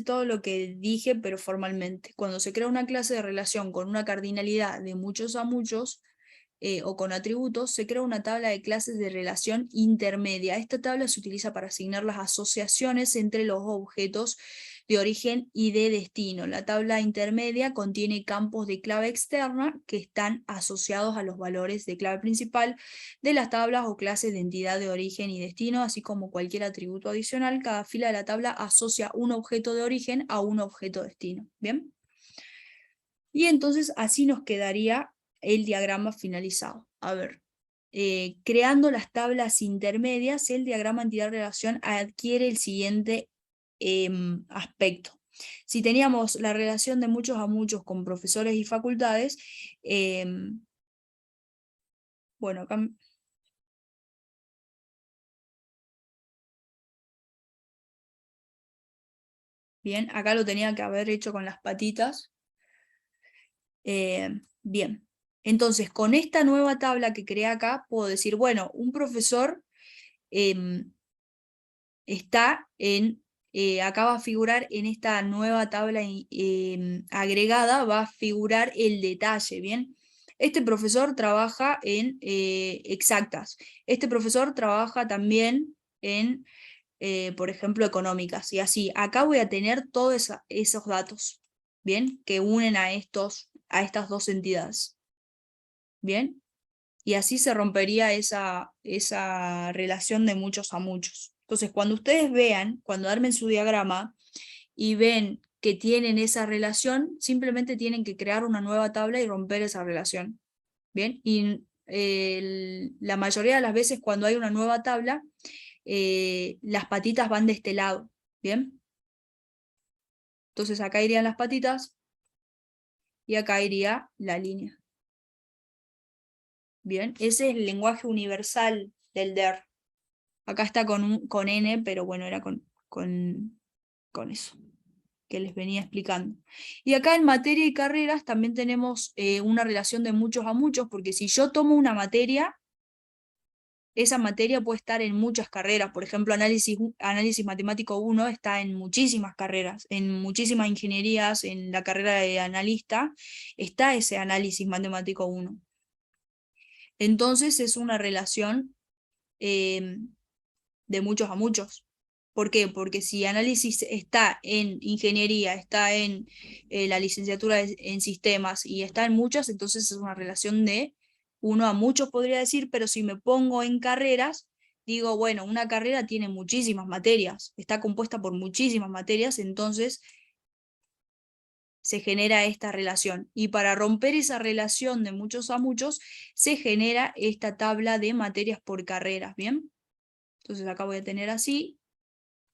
todo lo que dije, pero formalmente. Cuando se crea una clase de relación con una cardinalidad de muchos a muchos, o con atributos, se crea una tabla de clases de relación intermedia. Esta tabla se utiliza para asignar las asociaciones entre los objetos de origen y de destino. La tabla intermedia contiene campos de clave externa que están asociados a los valores de clave principal de las tablas o clases de entidad de origen y destino, así como cualquier atributo adicional. Cada fila de la tabla asocia un objeto de origen a un objeto de destino. ¿Bien? Y entonces así nos quedaría el diagrama finalizado. A ver, creando las tablas intermedias, el diagrama entidad-relación adquiere el siguiente aspecto. Si teníamos la relación de muchos a muchos con profesores y facultades, bueno, acá... Bien, acá lo tenía que haber hecho con las patitas. Bien, entonces con esta nueva tabla que creé acá, puedo decir, bueno, un profesor está acá va a figurar en esta nueva tabla agregada, va a figurar el detalle, ¿bien? Este profesor trabaja en exactas, este profesor trabaja también en, por ejemplo, económicas, y así, acá voy a tener todos esos datos, ¿bien? Que unen a estas dos entidades, ¿bien? Y así se rompería esa relación de muchos a muchos. Entonces, cuando ustedes vean, cuando armen su diagrama y ven que tienen esa relación, simplemente tienen que crear una nueva tabla y romper esa relación. ¿Bien? Y la mayoría de las veces cuando hay una nueva tabla, las patitas van de este lado. ¿Bien? Entonces acá irían las patitas y acá iría la línea. Bien, ese es el lenguaje universal del DER. Acá está con N, pero bueno, era con eso que les venía explicando. Y acá en materia y carreras también tenemos una relación de muchos a muchos, porque si yo tomo una materia, esa materia puede estar en muchas carreras. Por ejemplo, análisis matemático 1 está en muchísimas carreras, en muchísimas ingenierías, en la carrera de analista, está ese análisis matemático 1. Entonces es una relación de muchos a muchos. ¿Por qué? Porque si análisis está en ingeniería, está en la licenciatura en sistemas y está en muchas, entonces es una relación de uno a muchos, podría decir, pero si me pongo en carreras, digo, bueno, una carrera tiene muchísimas materias, está compuesta por muchísimas materias, entonces se genera esta relación. Y para romper esa relación de muchos a muchos, se genera esta tabla de materias por carreras, ¿bien? Entonces acá voy a tener así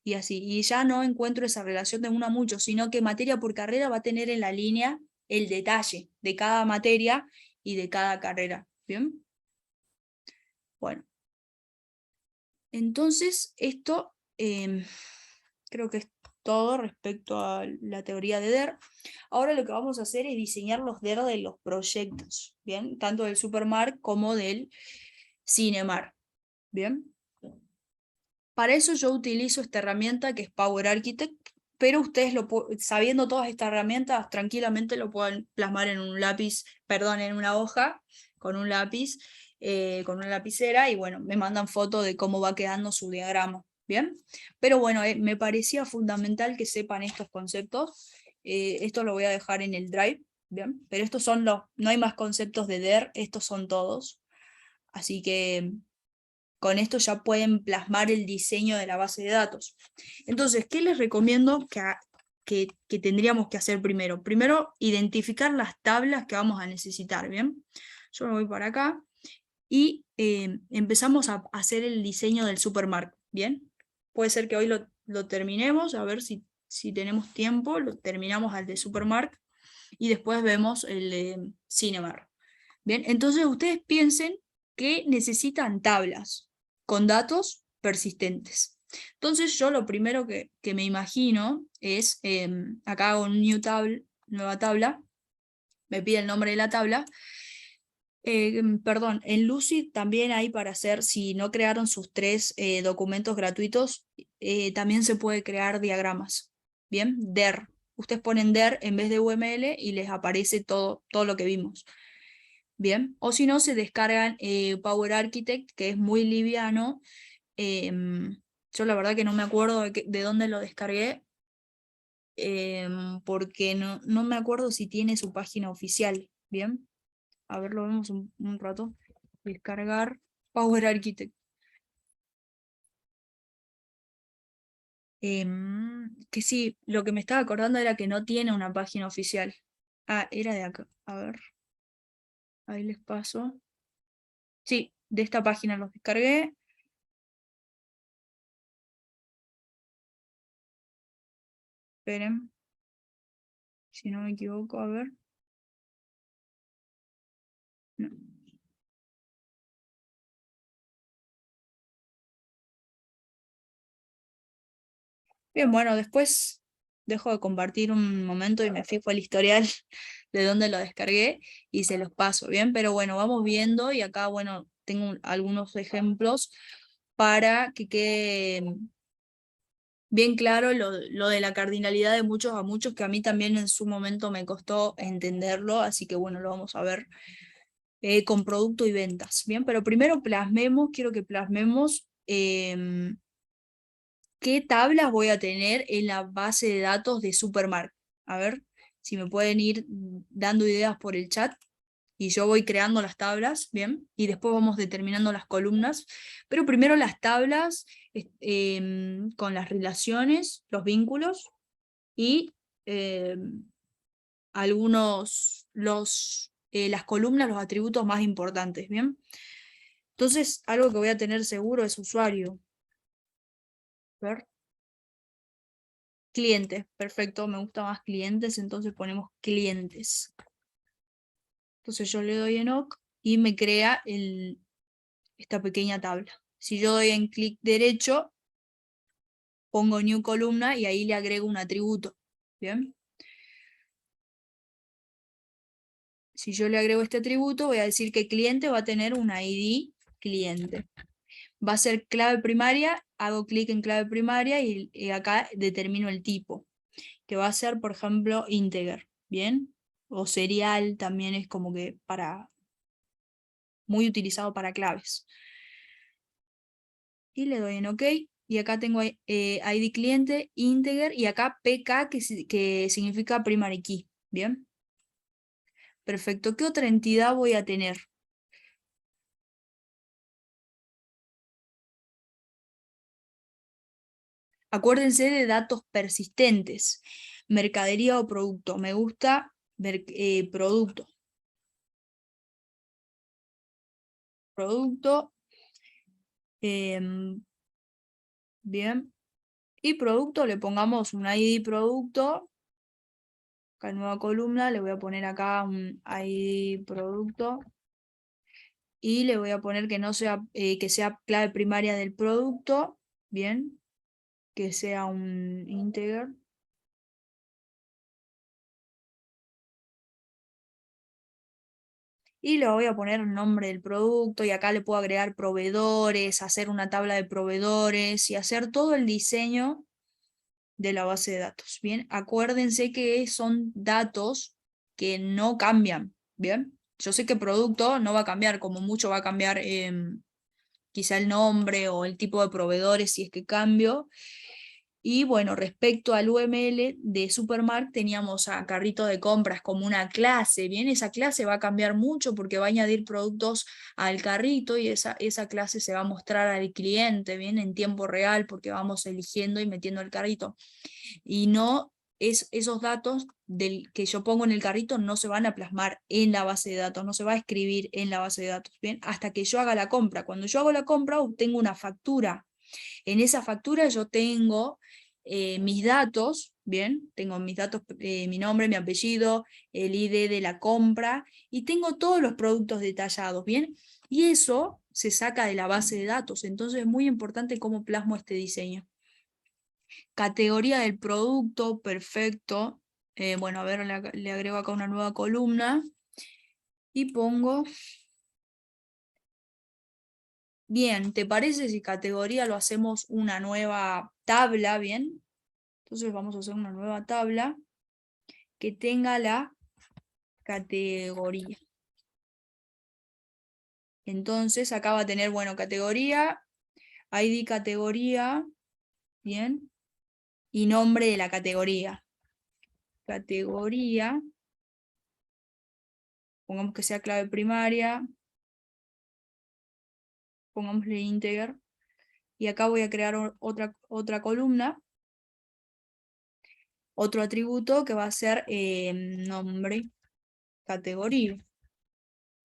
y así. Y ya no encuentro esa relación de uno a muchos, sino que materia por carrera va a tener en la línea el detalle de cada materia y de cada carrera. ¿Bien? Bueno. Entonces esto creo que es todo respecto a la teoría de DER. Ahora lo que vamos a hacer es diseñar los DER de los proyectos, ¿bien? Tanto del Supermark como del Cinemark, ¿bien? Para eso yo utilizo esta herramienta que es Power Architect, pero ustedes sabiendo todas estas herramientas, tranquilamente lo pueden plasmar en un lápiz, perdón, en una hoja, con un lápiz, con una lapicera, y bueno, me mandan foto de cómo va quedando su diagrama, ¿bien? Pero bueno, me parecía fundamental que sepan estos conceptos. Esto lo voy a dejar en el Drive, ¿bien? Pero estos son no hay más conceptos de DER, estos son todos. Así que con esto ya pueden plasmar el diseño de la base de datos. Entonces, ¿qué les recomiendo que tendríamos que hacer primero? Primero, identificar las tablas que vamos a necesitar, ¿bien? Yo me voy para acá y empezamos a hacer el diseño del Supermark, ¿bien? Puede ser que hoy lo terminemos, a ver si tenemos tiempo, lo terminamos al de Supermark y después vemos el de Cinemark. Bien, entonces ustedes piensen que necesitan tablas con datos persistentes. Entonces yo lo primero que me imagino es, acá hago un nueva tabla, me pide el nombre de la tabla. Perdón, en Lucid también hay para hacer, si no crearon sus 3 documentos gratuitos, también se puede crear diagramas. Bien, DER. Ustedes ponen DER en vez de UML y les aparece todo lo que vimos. Bien, o si no, se descargan Power Architect, que es muy liviano. Yo la verdad que no me acuerdo de dónde lo descargué, porque no me acuerdo si tiene su página oficial. Bien, a ver, lo vemos un rato. Descargar Power Architect. Que sí, lo que me estaba acordando era que no tiene una página oficial. Ah, era de acá. A ver, ahí les paso. Sí, de esta página los descargué. Esperen, si no me equivoco, a ver. No. Bien, bueno, después dejo de compartir un momento y me fijo el historial de dónde lo descargué y se los paso, ¿bien? Pero bueno, vamos viendo y acá, bueno, tengo algunos ejemplos para que quede bien claro lo de la cardinalidad de muchos a muchos, que a mí también en su momento me costó entenderlo, así que bueno, lo vamos a ver con producto y ventas, ¿bien? Pero primero quiero que plasmemos qué tablas voy a tener en la base de datos de Supermark. A ver si me pueden ir dando ideas por el chat y yo voy creando las tablas, ¿bien? Y después vamos determinando las columnas, pero primero las tablas con las relaciones, los vínculos y las columnas, los atributos más importantes, ¿bien? Entonces, algo que voy a tener seguro es usuario. A ver. Clientes, perfecto, me gusta más clientes, entonces ponemos clientes. Entonces yo le doy en OK y me crea esta pequeña tabla. Si yo doy en clic derecho, pongo new columna y ahí le agrego un atributo. Bien. Si yo le agrego este atributo, voy a decir que cliente va a tener un ID cliente. Va a ser clave primaria, hago clic en clave primaria y acá determino el tipo, que va a ser, por ejemplo, integer. Bien. O serial también es como que muy utilizado para claves. Y le doy en OK. Y acá tengo ID cliente, integer, y acá PK, que significa primary key. Bien. Perfecto. ¿Qué otra entidad voy a tener? Acuérdense de datos persistentes. Mercadería o producto. Me gusta producto. Producto. Bien. Y producto, le pongamos un ID producto. Acá en nueva columna le voy a poner acá un ID producto. Y le voy a poner que no sea, que sea clave primaria del producto. Bien. que sea un integer. Y le voy a poner el nombre del producto y acá le puedo agregar proveedores, hacer una tabla de proveedores y hacer todo el diseño de la base de datos. Bien, acuérdense que son datos que no cambian. Bien, yo sé que producto no va a cambiar, como mucho va a cambiar quizá el nombre o el tipo de proveedores si es que cambio. Y bueno, respecto al UML de Supermarket teníamos a carrito de compras como una clase, bien, esa clase va a cambiar mucho porque va a añadir productos al carrito y esa clase se va a mostrar al cliente, bien, en tiempo real porque vamos eligiendo y metiendo el carrito. Y no esos datos que yo pongo en el carrito no se van a plasmar en la base de datos, no se va a escribir en la base de datos, bien, hasta que yo haga la compra. Cuando yo hago la compra obtengo una factura. En esa factura yo tengo mis datos, bien, tengo mis datos, mi nombre, mi apellido, el ID de la compra y tengo todos los productos detallados, bien, y eso se saca de la base de datos, entonces es muy importante cómo plasmo este diseño. Categoría del producto, perfecto. Bueno, a ver, le agrego acá una nueva columna y pongo. Bien, ¿te parece si categoría lo hacemos una nueva tabla? Bien, entonces vamos a hacer una nueva tabla que tenga la categoría. Entonces acá va a tener, bueno, categoría, ID categoría, bien, y nombre de la categoría. Categoría, pongamos que sea clave primaria, pongámosle integer, y acá voy a crear otra columna, otro atributo que va a ser nombre, categoría.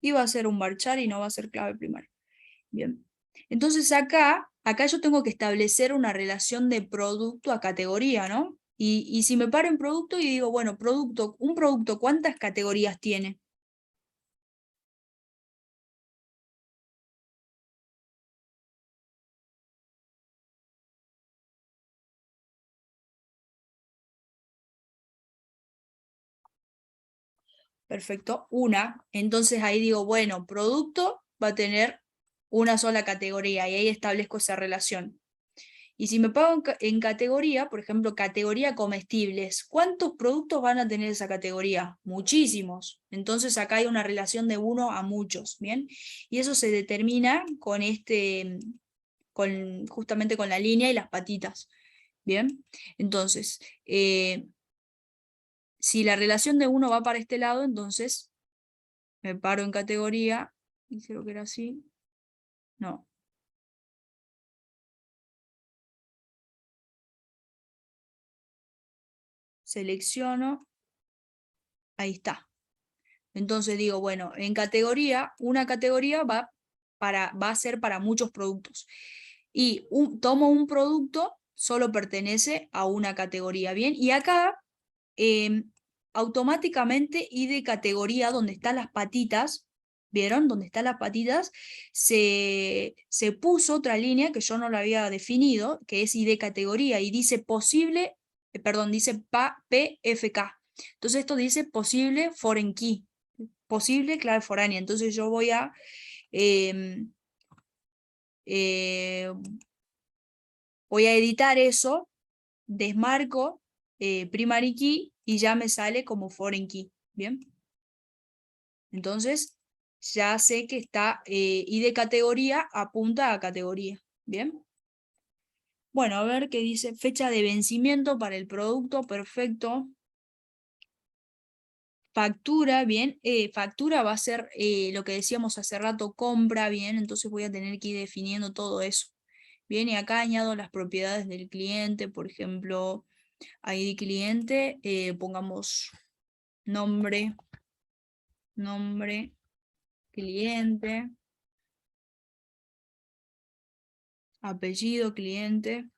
Y va a ser un varchar y no va a ser clave primaria. Bien. Entonces acá yo tengo que establecer una relación de producto a categoría, ¿no? Y si me paro en producto y digo, bueno, un producto, ¿cuántas categorías tiene? Perfecto, una. Entonces ahí digo, bueno, producto va a tener una sola categoría y ahí establezco esa relación. Y si me pago en categoría, por ejemplo, categoría comestibles, ¿cuántos productos van a tener esa categoría? Muchísimos. Entonces acá hay una relación de 1 a muchos, ¿bien? Y eso se determina con justamente con la línea y las patitas, ¿bien? Entonces, si la relación de 1 va para este lado, entonces me paro en categoría, y creo que era así, no. Selecciono, ahí está. Entonces digo, bueno, en categoría, una categoría va a ser para muchos productos. Y tomo un producto, solo pertenece a una categoría, ¿bien? Y acá, automáticamente ID categoría, donde están las patitas, ¿vieron? Donde están las patitas, se puso otra línea que yo no la había definido, que es ID categoría, y dice posible, perdón, dice PFK. Entonces esto dice posible foreign key, posible clave foránea. Entonces yo voy a eh, voy a editar eso, desmarco primary key y ya me sale como foreign key. Bien, entonces ya sé que está y de categoría apunta a categoría. Bien, bueno, a ver qué dice fecha de vencimiento para el producto. Perfecto. Factura, bien, factura va a ser lo que decíamos hace rato, compra, bien, entonces voy a tener que ir definiendo todo eso. Bien, y acá añado las propiedades del cliente, por ejemplo, ID cliente, pongamos nombre, cliente, apellido, cliente.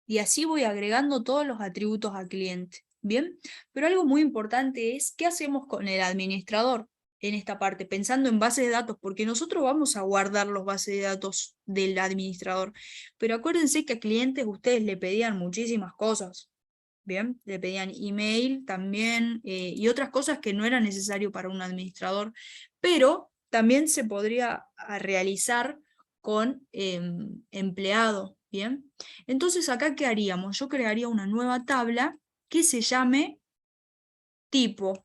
Y así voy agregando todos los atributos al cliente. Bien, pero algo muy importante es, ¿qué hacemos con el administrador? en esta parte, pensando en bases de datos, porque nosotros vamos a guardar los bases de datos del administrador, pero acuérdense que a clientes ustedes le pedían muchísimas cosas, ¿bien? Le pedían email también y otras cosas que no era necesario para un administrador, pero también se podría realizar con empleado, ¿bien? Entonces acá, ¿qué haríamos? Yo crearía una nueva tabla que se llame tipo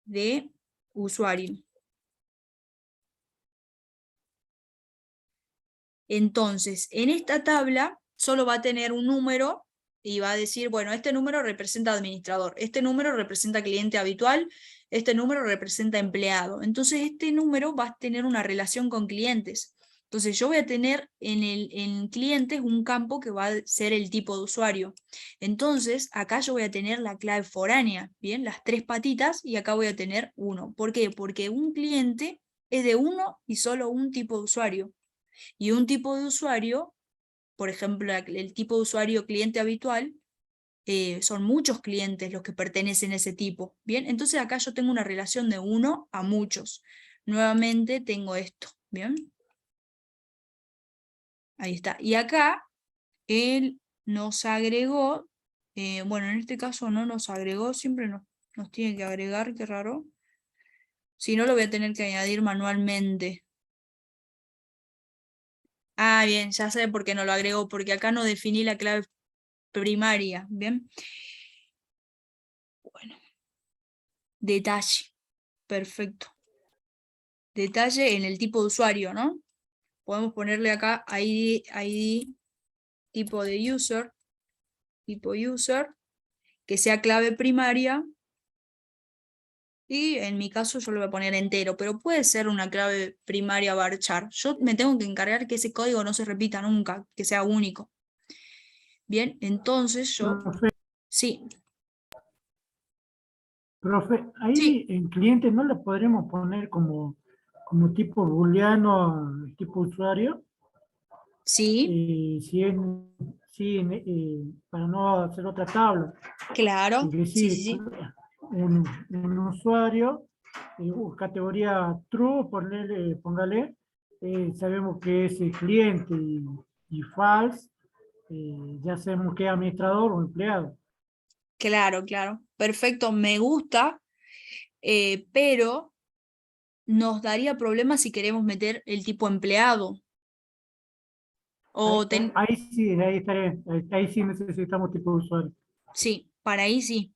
de usuario. Entonces, en esta tabla solo va a tener un número y va a decir, bueno, este número representa administrador, este número representa cliente habitual, este número representa empleado. Entonces, este número va a tener una relación con clientes. Entonces, yo voy a tener en clientes un campo que va a ser el tipo de usuario. Entonces, acá yo voy a tener la clave foránea, ¿bien? Las 3 patitas y acá voy a tener 1. ¿Por qué? Porque un cliente es de uno y solo un tipo de usuario. Y un tipo de usuario, por ejemplo, el tipo de usuario cliente habitual, son muchos clientes los que pertenecen a ese tipo. Bien, entonces acá yo tengo una relación de 1 a muchos. Nuevamente tengo esto. Bien, ahí está. Y acá él nos agregó, bueno, en este caso no nos agregó, siempre nos tiene que agregar, qué raro. Si no, lo voy a tener que añadir manualmente. Ah, bien, ya sé por qué no lo agregó, porque acá no definí la clave primaria, ¿bien? Bueno, detalle, perfecto. Detalle en el tipo de usuario, ¿no? Podemos ponerle acá ID tipo de user, tipo user, que sea clave primaria, y en mi caso yo lo voy a poner entero, pero puede ser una clave primaria varchar. Yo me tengo que encargar que ese código no se repita nunca, que sea único. Bien, entonces yo... Profe, Sí, profe, sí, ahí en cliente no le podremos poner como tipo booleano, tipo usuario, sí, si es, si, para no hacer otra tabla. Es claro, sí, sí, decir, sí. un usuario, categoría true, póngale, sabemos que es el cliente y false, ya sabemos que es administrador o empleado. Claro, claro. Perfecto, me gusta, pero nos daría problemas si queremos meter el tipo empleado. Ahí, O ahí sí, ahí estaré, ahí sí necesitamos tipo de usuario. sí, para ahí sí.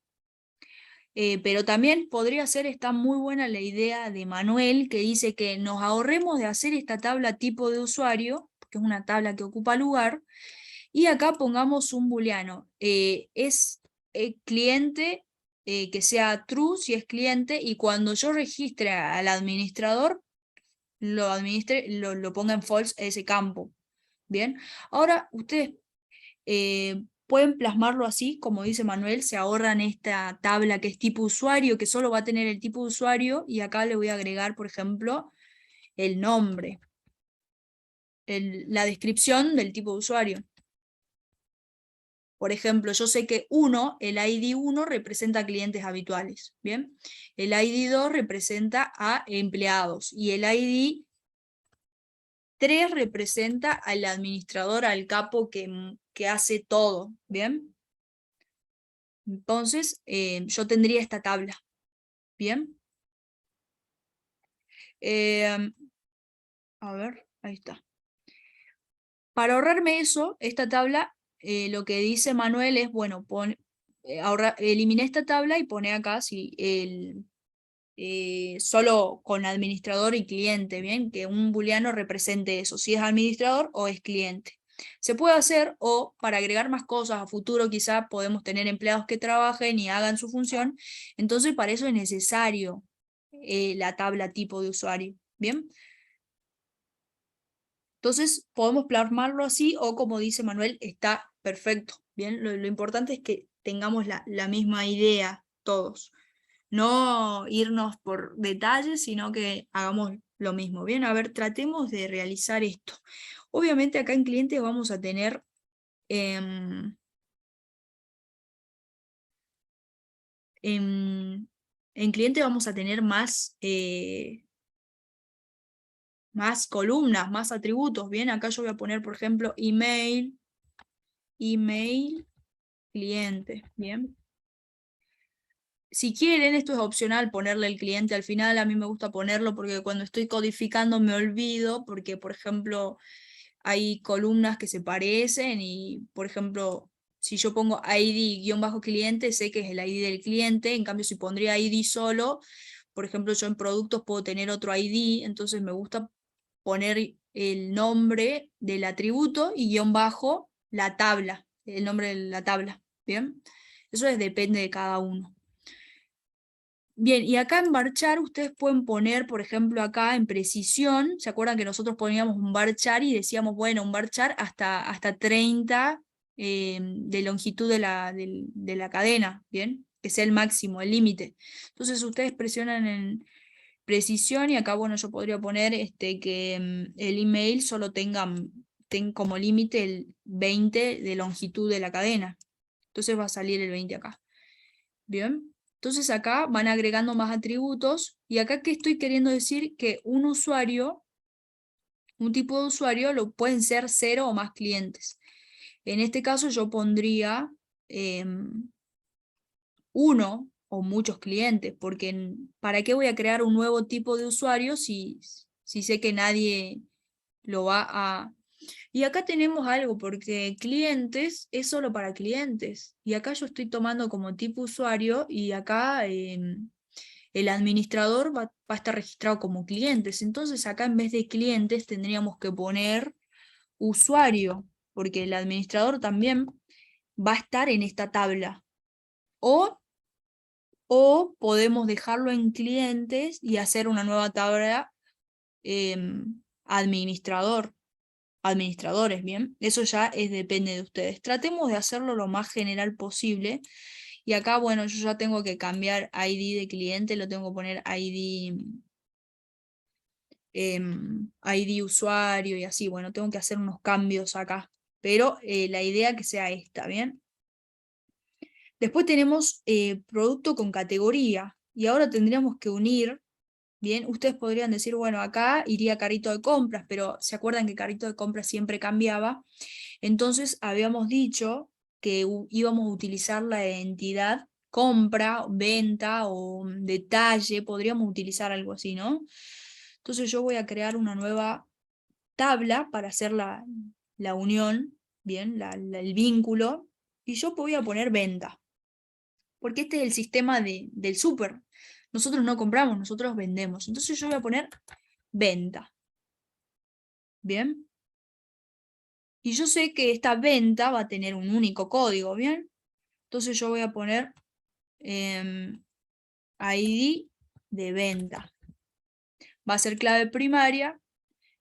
Pero también podría ser, está muy buena la idea de Manuel, que dice que nos ahorremos de hacer esta tabla tipo de usuario, que es una tabla que ocupa lugar, y acá pongamos un booleano. Es cliente, que sea true si es cliente, y cuando yo registre al administrador, lo ponga en false ese campo. Bien, ahora ustedes pueden plasmarlo así, como dice Manuel, se ahorran esta tabla que es tipo usuario, que solo va a tener el tipo de usuario, y acá le voy a agregar, por ejemplo, el nombre, la descripción del tipo de usuario. Por ejemplo, yo sé que el ID 1 representa clientes habituales, ¿bien? El ID 2 representa a empleados, y el ID 3 representa al administrador, al capo que hace todo, ¿bien? Entonces, yo tendría esta tabla, ¿bien? A ver, ahí está. Para ahorrarme eso, esta tabla, lo que dice Manuel es, bueno, elimina esta tabla y pone acá si solo con administrador y cliente, ¿bien? Que un booleano represente eso, si es administrador o es cliente. Se puede hacer, o para agregar más cosas a futuro quizá podemos tener empleados que trabajen y hagan su función, entonces para eso es necesario la tabla tipo de usuario, ¿bien? Entonces podemos plasmarlo así, o como dice Manuel, está perfecto, ¿bien? Lo importante es que tengamos la misma idea todos. No irnos por detalles, sino que hagamos lo mismo. Bien, a ver, tratemos de realizar esto. Obviamente acá en clientes vamos a tener en cliente vamos a tener más, más columnas, más atributos, ¿bien? Acá yo voy a poner, por ejemplo, email cliente, ¿bien? Si quieren, esto es opcional, ponerle el cliente al final, a mí me gusta ponerlo porque cuando estoy codificando me olvido, porque por ejemplo hay columnas que se parecen y por ejemplo si yo pongo ID-cliente sé que es el ID del cliente, en cambio si pondría ID solo, por ejemplo yo en productos puedo tener otro ID, entonces me gusta poner el nombre del atributo y guión bajo la tabla, el nombre de la tabla, ¿bien? Eso depende de cada uno. Bien, y acá en varchar ustedes pueden poner, por ejemplo, acá en precisión, ¿se acuerdan que nosotros poníamos un varchar y decíamos, bueno, un varchar hasta 30 de longitud de la cadena, ¿bien? Que sea el máximo, el límite. Entonces ustedes presionan en precisión y acá, bueno, yo podría poner que el email solo tenga como límite el 20 de longitud de la cadena. Entonces va a salir el 20 acá. Bien, entonces acá van agregando más atributos y acá que estoy queriendo decir que un usuario, un tipo de usuario, lo pueden ser 0 o más clientes. En este caso yo pondría 1 o muchos clientes, porque ¿para qué voy a crear un nuevo tipo de usuario si sé que nadie lo va a... Y acá tenemos algo, porque clientes es solo para clientes. Y acá yo estoy tomando como tipo usuario y acá el administrador va a estar registrado como clientes. Entonces acá en vez de clientes tendríamos que poner usuario, porque el administrador también va a estar en esta tabla. O podemos dejarlo en clientes y hacer una nueva tabla administrador. Administradores, ¿bien? Eso ya depende de ustedes. Tratemos de hacerlo lo más general posible. Y acá, bueno, yo ya tengo que cambiar ID de cliente, lo tengo que poner ID usuario y así. Bueno, tengo que hacer unos cambios acá. Pero la idea que sea esta, ¿bien? Después tenemos producto con categoría. Y ahora tendríamos que unir. Bien, ustedes podrían decir, bueno, acá iría carrito de compras, pero ¿se acuerdan que carrito de compras siempre cambiaba? Entonces habíamos dicho que íbamos a utilizar la entidad compra, venta o detalle, podríamos utilizar algo así, ¿no? Entonces yo voy a crear una nueva tabla para hacer la unión, bien, el vínculo, y yo voy a poner venta, porque este es el sistema del súper. Nosotros no compramos, nosotros vendemos. Entonces yo voy a poner venta. ¿Bien? Y yo sé que esta venta va a tener un único código, ¿bien? Entonces yo voy a poner ID de venta. Va a ser clave primaria.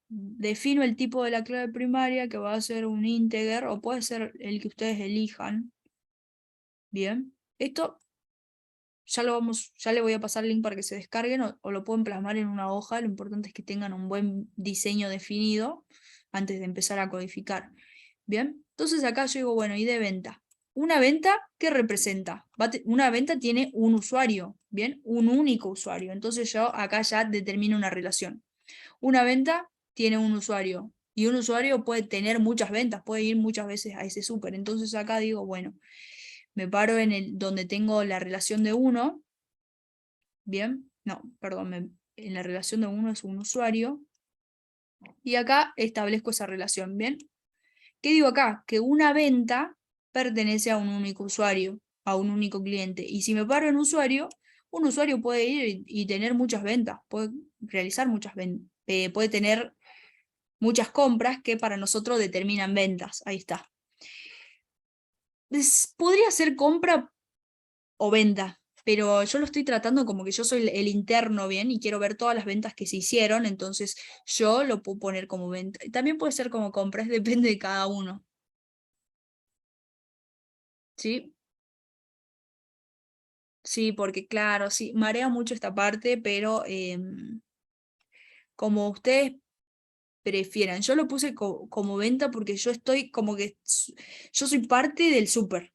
Defino el tipo de la clave primaria, que va a ser un integer, o puede ser el que ustedes elijan. Bien. Esto ya le voy a pasar el link para que se descarguen o lo pueden plasmar en una hoja. Lo importante es que tengan un buen diseño definido antes de empezar a codificar. Bien, entonces acá yo digo, bueno, y de venta. Una venta, ¿qué representa? Una venta tiene un usuario, ¿bien? Un único usuario. Entonces yo acá ya determino una relación. Una venta tiene un usuario y un usuario puede tener muchas ventas, puede ir muchas veces a ese súper. Entonces acá digo, bueno, me paro en donde tengo la relación de uno, ¿bien? No, perdón, en la relación de uno es un usuario y acá establezco esa relación, ¿bien? ¿Qué digo acá? Que una venta pertenece a un único usuario, a un único cliente. Y si me paro en usuario, un usuario puede ir y tener muchas ventas, puede realizar muchas ventas, puede tener muchas compras que para nosotros determinan ventas. Ahí está. Podría ser compra o venta, pero yo lo estoy tratando como que yo soy el interno, ¿bien? Y quiero ver todas las ventas que se hicieron, entonces yo lo puedo poner como venta. También puede ser como compra, depende de cada uno. ¿Sí? Sí, porque claro, sí, marea mucho esta parte, pero como ustedes prefieran. Yo lo puse como venta porque yo estoy como que yo soy parte del súper.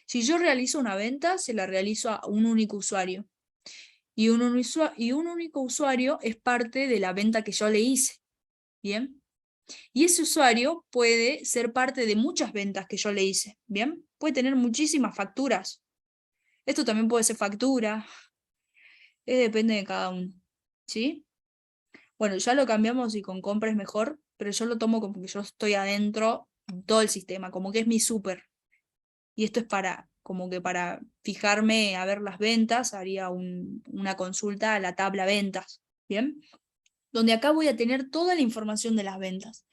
Si yo realizo una venta, se la realizo a un único usuario. Y un único usuario es parte de la venta que yo le hice. ¿Bien? Y ese usuario puede ser parte de muchas ventas que yo le hice. ¿Bien? Puede tener muchísimas facturas. Esto también puede ser factura. Depende de cada uno. ¿Sí? Bueno, ya lo cambiamos y con compra es mejor, pero yo lo tomo como que yo estoy adentro de todo el sistema, como que es mi súper. Y esto es como que para fijarme a ver las ventas, haría una consulta a la tabla ventas, ¿bien? Donde acá voy a tener toda la información de las ventas.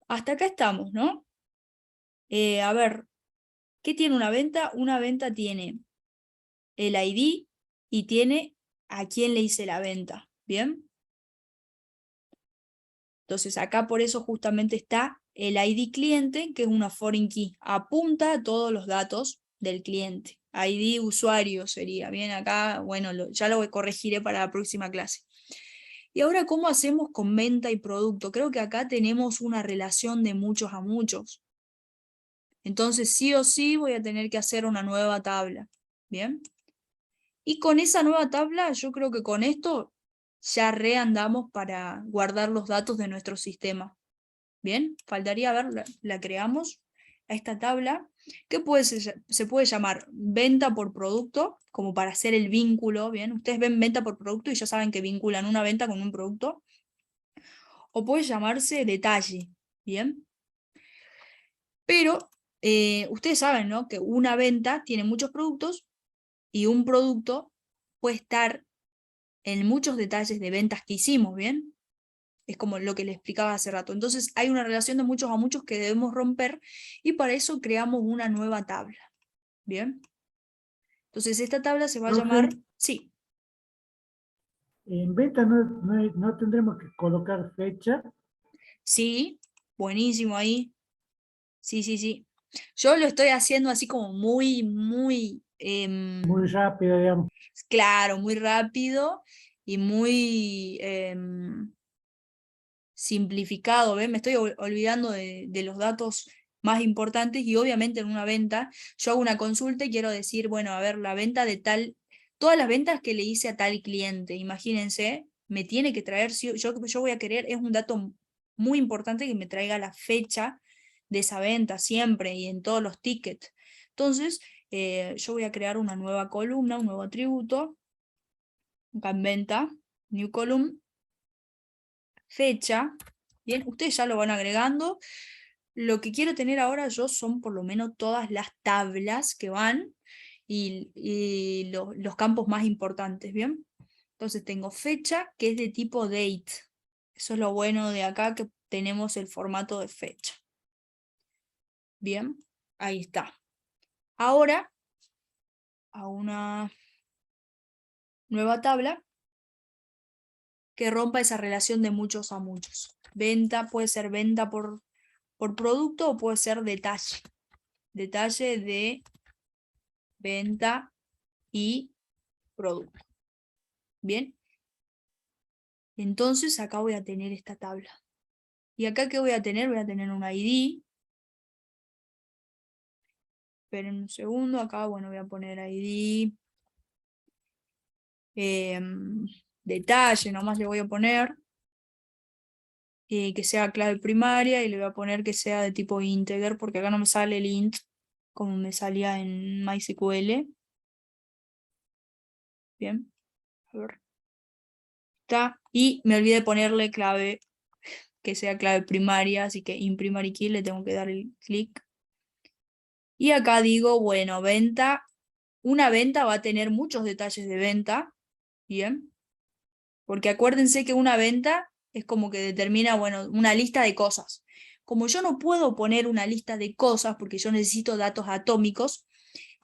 Hasta acá estamos, ¿no? A ver, ¿qué tiene una venta? Una venta tiene el ID y tiene a quién le hice la venta, ¿bien? Entonces acá por eso justamente está el ID cliente, que es una foreign key. Apunta a todos los datos del cliente. ID usuario sería. Bien, acá, bueno, ya lo corregiré para la próxima clase. Y ahora, ¿cómo hacemos con venta y producto? Creo que acá tenemos una relación de muchos a muchos. Entonces, sí o sí voy a tener que hacer una nueva tabla. Bien. Y con esa nueva tabla, yo creo que con esto ya reandamos para guardar los datos de nuestro sistema. Bien, faltaría ver, la creamos a esta tabla, que se puede llamar venta por producto, como para hacer el vínculo, bien, ustedes ven venta por producto y ya saben que vinculan una venta con un producto, o puede llamarse detalle, bien, pero ustedes saben, ¿no? Que una venta tiene muchos productos y un producto puede estar en muchos detalles de ventas que hicimos, bien. Es como lo que le explicaba hace rato. Entonces hay una relación de muchos a muchos que debemos romper y para eso creamos una nueva tabla. ¿Bien? Entonces esta tabla se va a llamar... Profe, Sí, en venta no tendremos que colocar fecha. sí, buenísimo ahí. Sí, sí, sí. Yo lo estoy haciendo así como muy Muy rápida, digamos. claro, muy rápido y muy simplificado, ¿ven? Me estoy olvidando de los datos más importantes y obviamente en una venta yo hago una consulta y quiero decir, bueno, a ver, la venta de tal, todas las ventas que le hice a tal cliente, imagínense, me tiene que traer, yo voy a querer, es un dato muy importante que me traiga la fecha de esa venta siempre y en todos los tickets. Entonces, yo voy a crear una nueva columna, un nuevo atributo, acá en venta, new column, fecha. Bien, ustedes ya lo van agregando. Lo que quiero tener ahora yo son por lo menos todas las tablas que van y los campos más importantes, ¿bien? Entonces tengo fecha, que es de tipo date. Eso es lo bueno de acá, que tenemos el formato de fecha. Bien, ahí está. Ahora, a una nueva tabla que rompa esa relación de muchos a muchos. Venta puede ser venta por producto o puede ser detalle. Detalle de venta y producto. Bien, entonces acá voy a tener esta tabla. ¿Y acá qué voy a tener? Voy a tener un ID. Esperen un segundo, acá, bueno, voy a poner ID. Detalle, nomás le voy a poner. Que sea clave primaria y le voy a poner que sea de tipo integer, porque acá no me sale el int como me salía en MySQL. Bien, a ver. Está. Y me olvidé de ponerle clave, que sea clave primaria, así que in primary key le tengo que dar el clic. Y acá digo, bueno, venta. Una venta va a tener muchos detalles de venta, ¿bien? Porque acuérdense que una venta es como que determina, bueno, una lista de cosas. Como yo no puedo poner una lista de cosas porque yo necesito datos atómicos,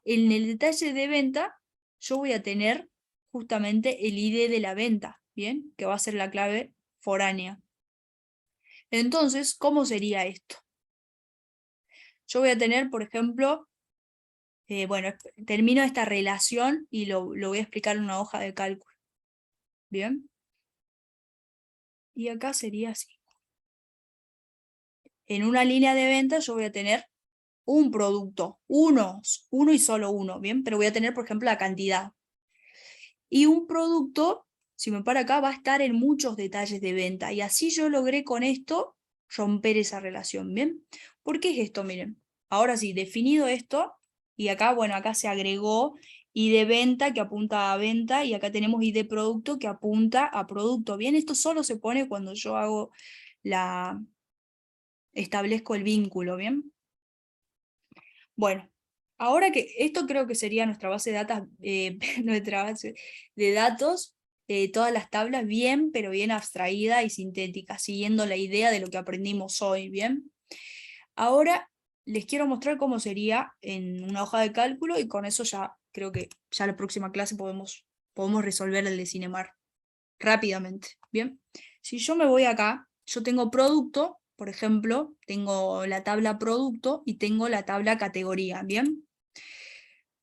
en el detalle de venta yo voy a tener justamente el ID de la venta, ¿bien? Que va a ser la clave foránea. Entonces, ¿cómo sería esto? Yo voy a tener, por ejemplo, bueno, termino esta relación y lo voy a explicar en una hoja de cálculo. Bien. Y acá sería así. En una línea de venta yo voy a tener un producto, uno y solo uno, ¿bien? Pero voy a tener, por ejemplo, la cantidad. Y un producto, si me paro acá, va a estar en muchos detalles de venta. Y así yo logré con esto romper esa relación, ¿bien? ¿Por qué es esto? Miren, ahora sí, definido esto, y acá, bueno, acá se agregó ID de venta que apunta a venta, y acá tenemos ID de producto que apunta a producto. Bien, esto solo se pone cuando yo hago establezco el vínculo, ¿bien? Bueno, ahora que esto creo que sería nuestra base de datos, nuestra base de datos, todas las tablas bien, pero bien abstraída y sintética, siguiendo la idea de lo que aprendimos hoy, ¿bien? Ahora les quiero mostrar cómo sería en una hoja de cálculo, y con eso ya creo que ya la próxima clase podemos resolver el de Cinemar rápidamente, ¿bien? Si yo me voy acá, yo tengo producto, por ejemplo, tengo la tabla producto y tengo la tabla categoría, ¿bien?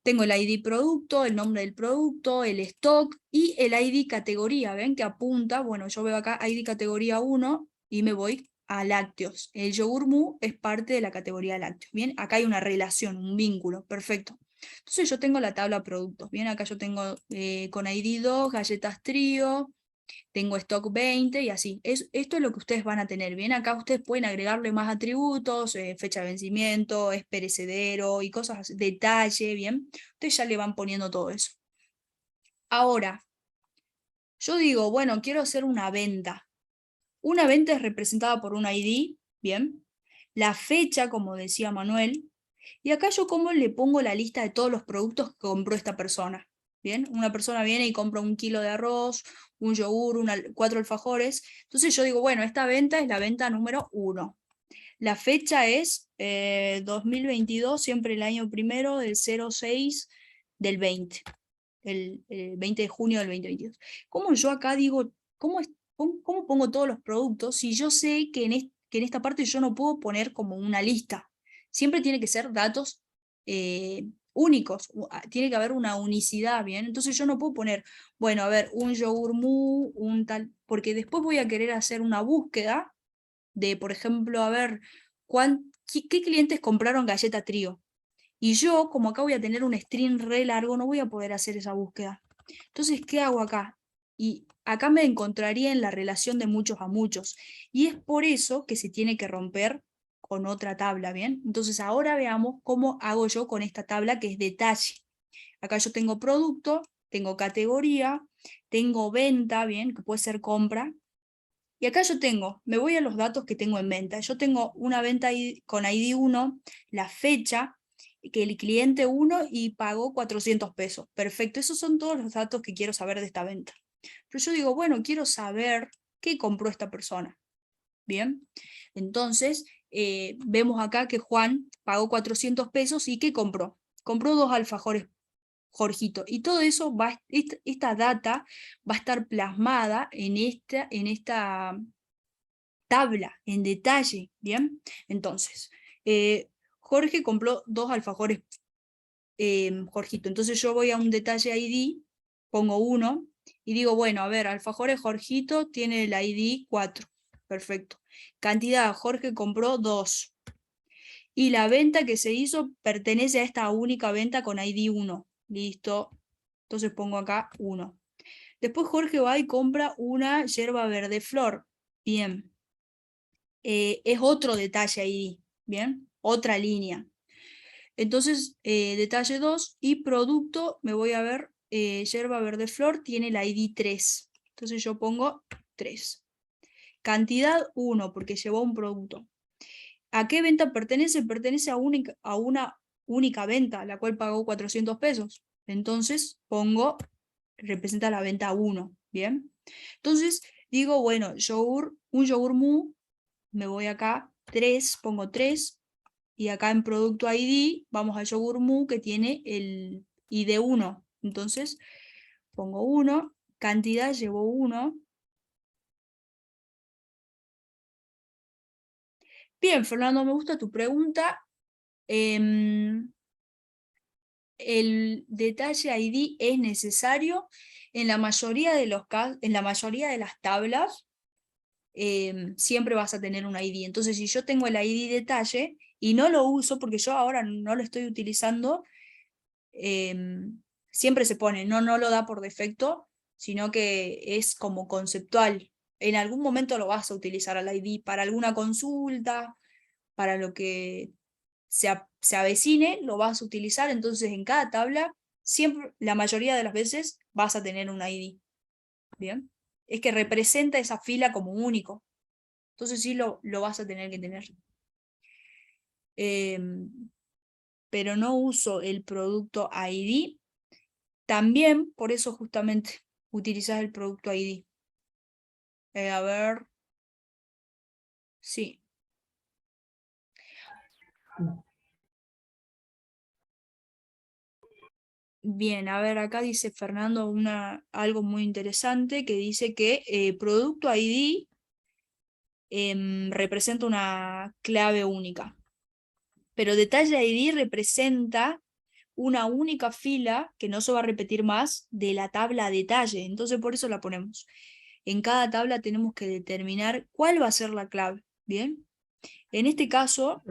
Tengo el ID producto, el nombre del producto, el stock y el ID categoría, ¿ven? Que apunta, bueno, yo veo acá ID categoría 1 y me voy a lácteos. El yogur mu es parte de la categoría lácteos, ¿bien? Acá hay una relación, un vínculo, perfecto. Entonces yo tengo la tabla productos, ¿bien? Acá yo tengo con ID 2, galletas trío, tengo stock 20 y así. Esto es lo que ustedes van a tener, ¿bien? Acá ustedes pueden agregarle más atributos, fecha de vencimiento, es perecedero y cosas así, detalle, ¿bien? Ustedes ya le van poniendo todo eso. Ahora, yo digo, bueno, quiero hacer una venta. Una venta es representada por un ID, ¿bien? La fecha, como decía Manuel, y acá yo como le pongo la lista de todos los productos que compró esta persona. Bien, una persona viene y compra 1 kilo de arroz, un yogur, 4 alfajores. Entonces yo digo, bueno, esta venta es la venta número 1. La fecha es 2022, siempre el año primero del 06 del 20, el 20 de junio del 2022. ¿Cómo yo acá digo, cómo pongo todos los productos si yo sé que en esta parte yo no puedo poner como una lista? Siempre tiene que ser datos únicos, tiene que haber una unicidad, ¿bien? Entonces yo no puedo poner, bueno, a ver, un yogur mu, un tal, porque después voy a querer hacer una búsqueda de, por ejemplo, a ver, ¿qué clientes compraron galleta trío? Y yo, como acá voy a tener un string re largo, no voy a poder hacer esa búsqueda. Entonces, ¿qué hago acá? Y acá me encontraría en la relación de muchos a muchos. Y es por eso que se tiene que romper con otra tabla, ¿bien? Entonces, ahora veamos cómo hago yo con esta tabla que es detalle. Acá yo tengo producto, tengo categoría, tengo venta, ¿bien? Que puede ser compra. Y acá yo tengo, me voy a los datos que tengo en venta. Yo tengo una venta con ID 1, la fecha, que el cliente 1 y pagó 400 pesos. Perfecto, esos son todos los datos que quiero saber de esta venta. Pero yo digo, bueno, quiero saber qué compró esta persona. Bien, entonces vemos acá que Juan pagó 400 pesos y ¿qué compró? Compró 2 alfajores Jorgito. Y todo eso, esta data va a estar plasmada en esta tabla, en detalle, ¿bien? Entonces, Jorge compró 2 alfajores Jorgito. Entonces yo voy a un detalle ID, pongo 1 y digo, bueno, a ver, alfajores Jorgito tiene el ID 4. Perfecto. Cantidad, Jorge compró 2. Y la venta que se hizo pertenece a esta única venta con ID 1. Listo. Entonces pongo acá 1. Después Jorge va y compra una yerba verde flor. Bien. Es otro detalle ID. Bien. Otra línea. Entonces, detalle 2 y producto, me voy a ver, yerba verde flor tiene la ID 3. Entonces yo pongo 3. Cantidad 1 porque llevó un producto. ¿A qué venta pertenece? Pertenece a una única venta, la cual pagó 400 pesos. Entonces pongo, representa la venta 1, ¿bien? Entonces digo, bueno, un yogur mu, me voy acá, 3, pongo 3, y acá en producto ID vamos al yogur mu que tiene el ID 1. Entonces pongo 1, cantidad llevo 1. Bien, Fernando, me gusta tu pregunta. El detalle ID es necesario en la mayoría de los casos, en la mayoría de las tablas, siempre vas a tener un ID. Entonces, si yo tengo el ID detalle y no lo uso porque yo ahora no lo estoy utilizando, siempre se pone, no lo da por defecto, sino que es como conceptual. En algún momento lo vas a utilizar al ID para alguna consulta, para lo que se avecine, lo vas a utilizar, entonces en cada tabla, siempre, la mayoría de las veces, vas a tener un ID. ¿Bien? Es que representa esa fila como único. Entonces sí lo vas a tener que tener. Pero no uso el producto ID. También, por eso justamente, utilizas el producto ID. A ver. Sí. Bien, a ver, acá dice Fernando algo muy interesante que dice que producto ID representa una clave única, pero detalle ID representa una única fila que no se va a repetir más de la tabla detalle, entonces por eso la ponemos. En cada tabla tenemos que determinar cuál va a ser la clave, ¿bien? En este caso,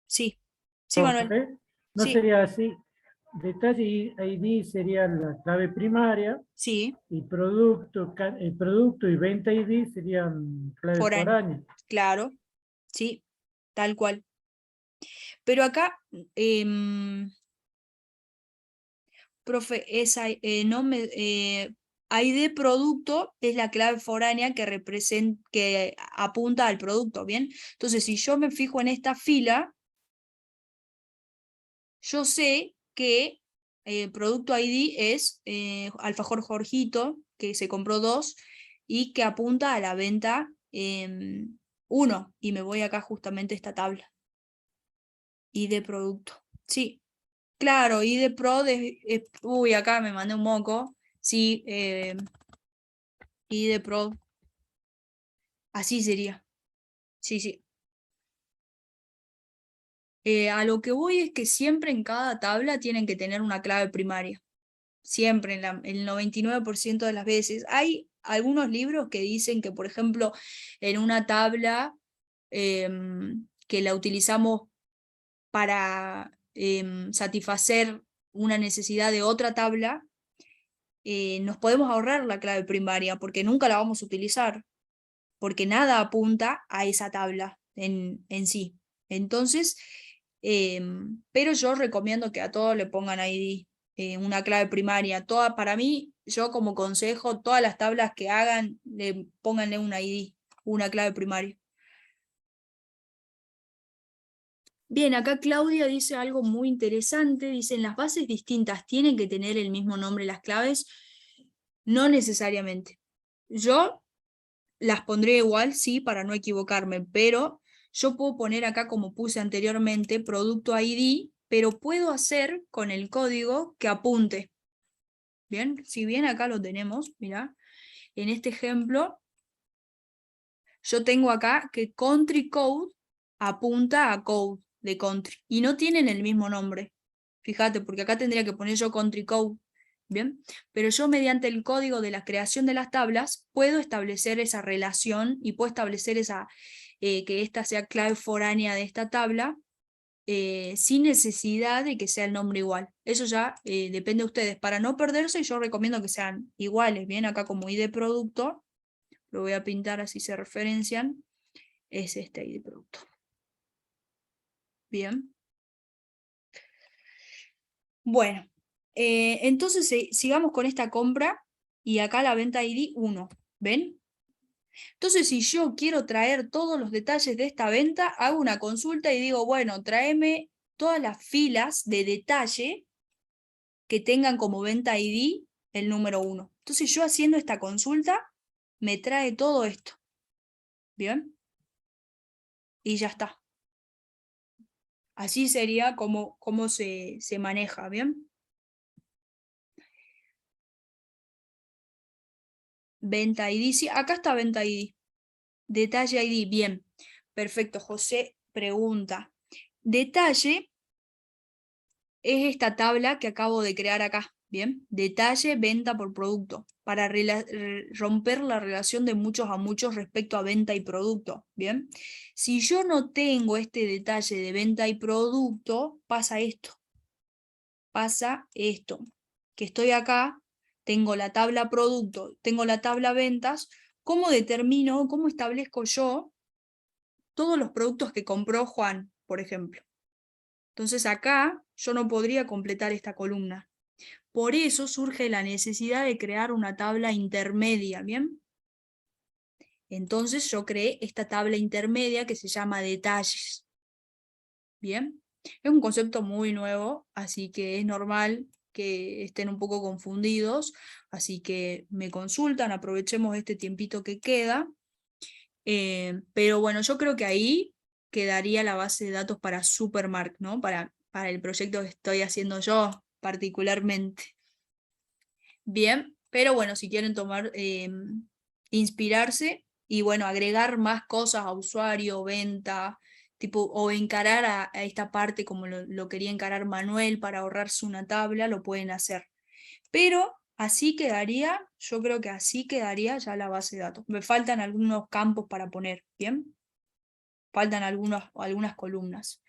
sí, Manuel, Profe, no sí, sería así. Detalle ID sería la clave primaria sí, y producto y venta ID serían claves foráneo, foráneas. claro, sí, tal cual. Pero acá, profe, esa, no me, ID producto es la clave foránea que apunta al producto, ¿bien? Entonces, si yo me fijo en esta fila, yo sé que producto ID es alfajor Jorgito, que se compró 2 y que apunta a la venta 1. Y me voy acá justamente a esta tabla. ID producto. Sí, claro, ID pro, uy, acá me mandé un moco. Sí, ID pro. Así sería. Sí, sí. A lo que voy es que siempre en cada tabla tienen que tener una clave primaria. Siempre, el 99% de las veces. Hay algunos libros que dicen que, por ejemplo, en una tabla que la utilizamos para satisfacer una necesidad de otra tabla, nos podemos ahorrar la clave primaria porque nunca la vamos a utilizar, porque nada apunta a esa tabla en sí. Entonces, pero yo recomiendo que a todos le pongan ID, una clave primaria. Para mí, yo como consejo, todas las tablas que hagan, pónganle un ID, una clave primaria. Bien, acá Claudia dice algo muy interesante, dice, en las bases distintas tienen que tener el mismo nombre las claves, no necesariamente. Yo las pondré igual, sí, para no equivocarme, pero yo puedo poner acá, como puse anteriormente, producto ID, pero puedo hacer con el código que apunte. Bien, si bien acá lo tenemos, mira, en este ejemplo, yo tengo acá que country code apunta a code de country y no tienen el mismo nombre. Fíjate, porque acá tendría que poner yo country code, ¿bien? Pero yo mediante el código de la creación de las tablas puedo establecer esa relación y puedo establecer que esta sea clave foránea de esta tabla sin necesidad de que sea el nombre igual. Eso ya depende de ustedes. Para no perderse, yo recomiendo que sean iguales, ¿bien? Acá como ID producto, lo voy a pintar así se referencian, es este ID producto. Bien. Bueno, entonces sigamos con esta compra y acá la venta ID 1, ¿ven? Entonces, si yo quiero traer todos los detalles de esta venta, hago una consulta y digo, bueno, tráeme todas las filas de detalle que tengan como venta ID el número 1. Entonces, yo haciendo esta consulta, me trae todo esto, ¿bien? Y ya está. Así sería como se maneja, ¿bien? Venta ID, sí, acá está venta ID. Detalle ID, bien. Perfecto, José pregunta. Detalle es esta tabla que acabo de crear acá. Bien, detalle, venta por producto, para romper la relación de muchos a muchos respecto a venta y producto. Bien, si yo no tengo este detalle de venta y producto, pasa esto, que estoy acá, tengo la tabla producto, tengo la tabla ventas, ¿cómo determino, cómo establezco yo todos los productos que compró Juan, por ejemplo? Entonces acá yo no podría completar esta columna. Por eso surge la necesidad de crear una tabla intermedia, ¿bien? Entonces yo creé esta tabla intermedia que se llama detalles, ¿bien? Es un concepto muy nuevo, así que es normal que estén un poco confundidos, así que me consultan, aprovechemos este tiempito que queda. Pero bueno, yo creo que ahí quedaría la base de datos para Supermark, ¿no? Para el proyecto que estoy haciendo yo particularmente. Bien, pero bueno, si quieren tomar, inspirarse y bueno, agregar más cosas a usuario, venta, tipo, o encarar a esta parte como lo quería encarar Manuel para ahorrarse una tabla, lo pueden hacer. Pero así quedaría, yo creo que así quedaría ya la base de datos. Me faltan algunos campos para poner, ¿bien? Faltan algunas columnas.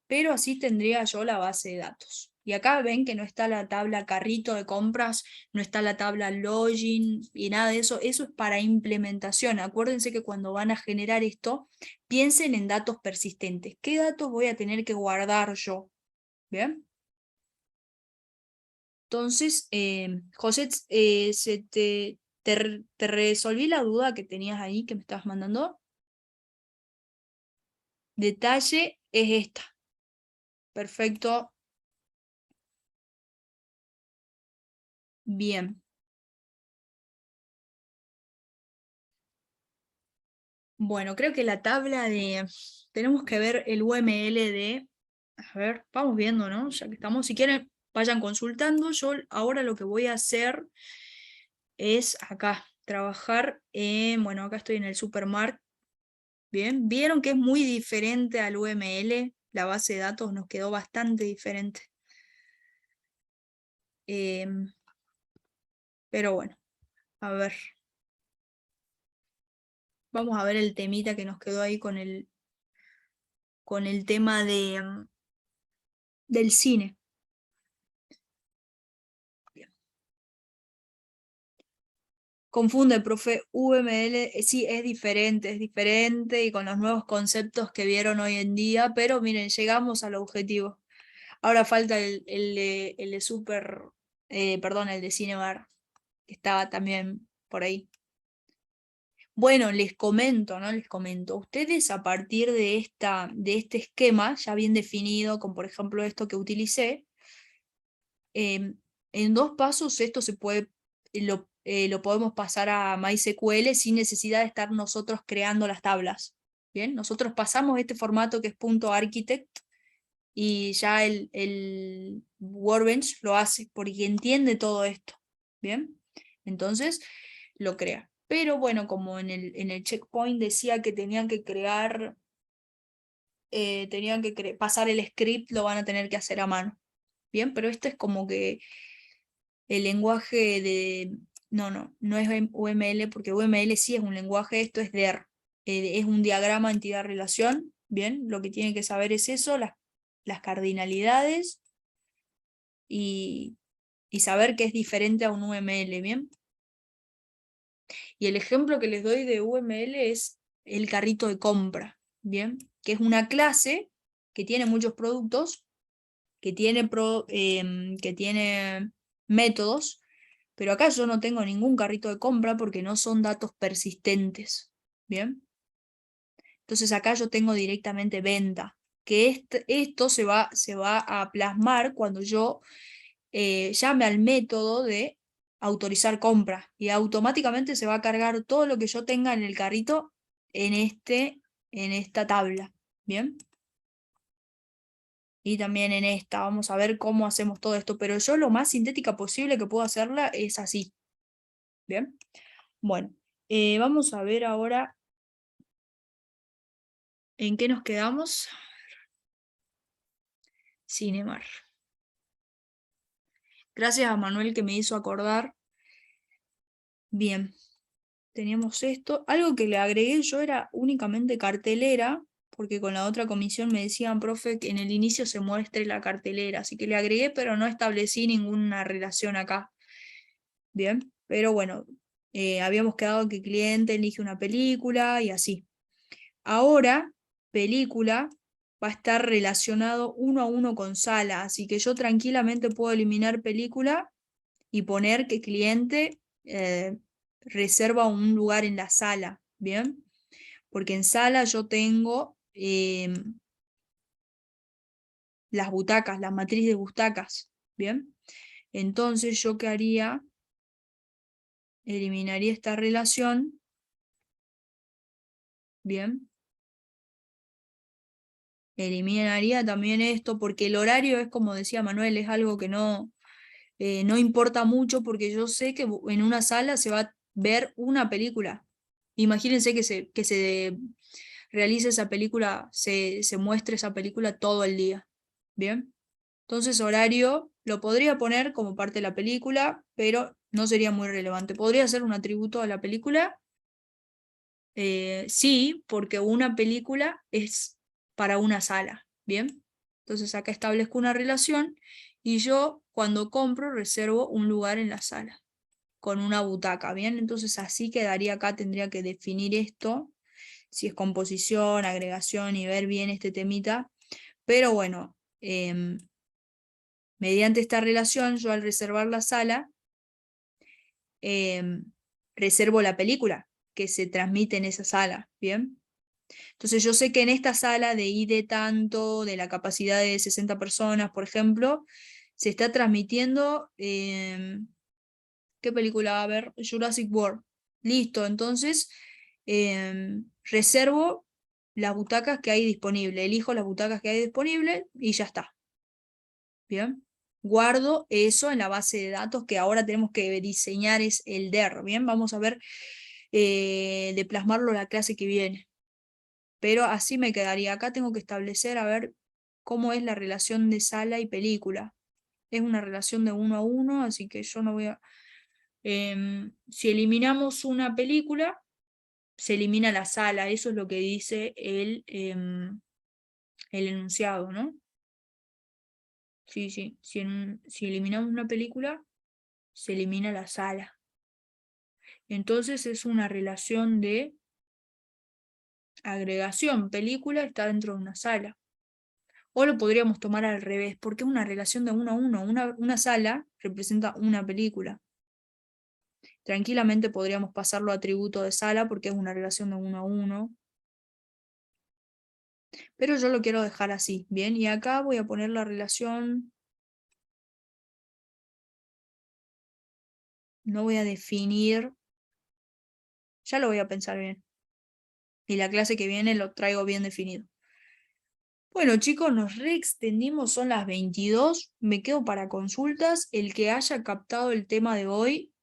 Pero así tendría yo la base de datos. Y acá ven que no está la tabla carrito de compras, no está la tabla login y nada de eso. Eso es para implementación. Acuérdense que cuando van a generar esto, piensen en datos persistentes. ¿Qué datos voy a tener que guardar yo? ¿Bien? Entonces, José, ¿te resolví la duda que tenías ahí que me estabas mandando? Detalle es esta. Perfecto. Bien. Bueno, creo que la tabla de... Tenemos que ver el UML de... A ver, vamos viendo, ¿no? Ya que estamos, si quieren, vayan consultando. Yo ahora lo que voy a hacer es acá, trabajar en... Bueno, acá estoy en el Supermark. Bien, vieron que es muy diferente al UML. La base de datos nos quedó bastante diferente. Pero bueno, a ver. Vamos a ver el temita que nos quedó ahí con el tema del cine. Confunde, profe, UML, sí, es diferente y con los nuevos conceptos que vieron hoy en día, pero miren, llegamos al objetivo. Ahora falta el de Super, perdón, el de Cinebar, que estaba también por ahí. Bueno, les comento, ¿no? Les comento. Ustedes a partir de este esquema ya bien definido, con por ejemplo esto que utilicé, en 2 pasos esto se puede, lo podemos pasar a MySQL sin necesidad de estar nosotros creando las tablas. Bien, nosotros pasamos este formato que es .architect y ya el Workbench lo hace porque entiende todo esto. Bien, entonces lo crea. Pero bueno, como en el checkpoint decía que tenían que crear, pasar el script, lo van a tener que hacer a mano. Bien, pero esto es como que el lenguaje de... No es UML, porque UML sí es un lenguaje, esto es DER. Es un diagrama entidad-relación, bien, lo que tienen que saber es eso, las cardinalidades y saber que es diferente a un UML, bien. Y el ejemplo que les doy de UML es el carrito de compra, bien, que es una clase que tiene muchos productos, que tiene métodos, pero acá yo no tengo ningún carrito de compra porque no son datos persistentes, ¿bien? Entonces acá yo tengo directamente venta, que esto se va a plasmar cuando yo llame al método de autorizar compra y automáticamente se va a cargar todo lo que yo tenga en el carrito en esta tabla, ¿bien? Y también en esta, vamos a ver cómo hacemos todo esto, pero yo lo más sintética posible que puedo hacerla es así, ¿bien? Bueno, vamos a ver ahora en qué nos quedamos. Cinemar. Gracias a Manuel que me hizo acordar. Bien, teníamos esto. Algo que le agregué yo era únicamente cartelera, porque con la otra comisión me decían, profe, que en el inicio se muestre la cartelera, así que le agregué, pero no establecí ninguna relación acá. Bien, pero bueno, habíamos quedado que el cliente elige una película y así. Ahora, película va a estar relacionado 1 a 1 con sala, así que yo tranquilamente puedo eliminar película y poner que cliente reserva un lugar en la sala, ¿bien? Porque en sala yo tengo las butacas, la matriz de butacas, ¿bien? Entonces yo qué haría, eliminaría esta relación, ¿bien? Eliminaría también esto, porque el horario es, como decía Manuel, es algo que no importa mucho, porque yo sé que en una sala se va a ver una película. Imagínense que se realice esa película, se muestre esa película todo el día. ¿Bien? Entonces horario lo podría poner como parte de la película, pero no sería muy relevante. ¿Podría ser un atributo de la película? Sí, porque una película es para una sala, ¿bien? Entonces acá establezco una relación y yo cuando compro reservo un lugar en la sala con una butaca, ¿bien? Entonces así quedaría acá, tendría que definir esto, si es composición, agregación y ver bien este temita, pero bueno, mediante esta relación yo al reservar la sala reservo la película que se transmite en esa sala, ¿bien? Entonces yo sé que en esta sala de ID tanto, de la capacidad de 60 personas, por ejemplo, se está transmitiendo, ¿qué película va a haber? Jurassic World. Listo, entonces reservo las butacas que hay disponibles, elijo las butacas que hay disponibles y ya está. Bien, guardo eso en la base de datos que ahora tenemos que diseñar es el DER. Bien, vamos a ver de plasmarlo la clase que viene. Pero así me quedaría. Acá tengo que establecer a ver cómo es la relación de sala y película. Es una relación de 1 a 1, así que yo no voy a... si eliminamos una película, se elimina la sala. Eso es lo que dice el enunciado, ¿no? Sí, sí. Si eliminamos una película, se elimina la sala. Entonces es una relación de agregación. Película está dentro de una sala. O lo podríamos tomar al revés, porque es una relación de 1 a 1. Una sala representa una película. Tranquilamente podríamos pasarlo a atributo de sala porque es una relación de 1 a 1. Pero yo lo quiero dejar así, ¿bien? Y acá voy a poner la relación. No voy a definir. Ya lo voy a pensar bien. Y la clase que viene lo traigo bien definido. Bueno, chicos, nos reextendimos, son las 22. Me quedo para consultas. El que haya captado el tema de hoy,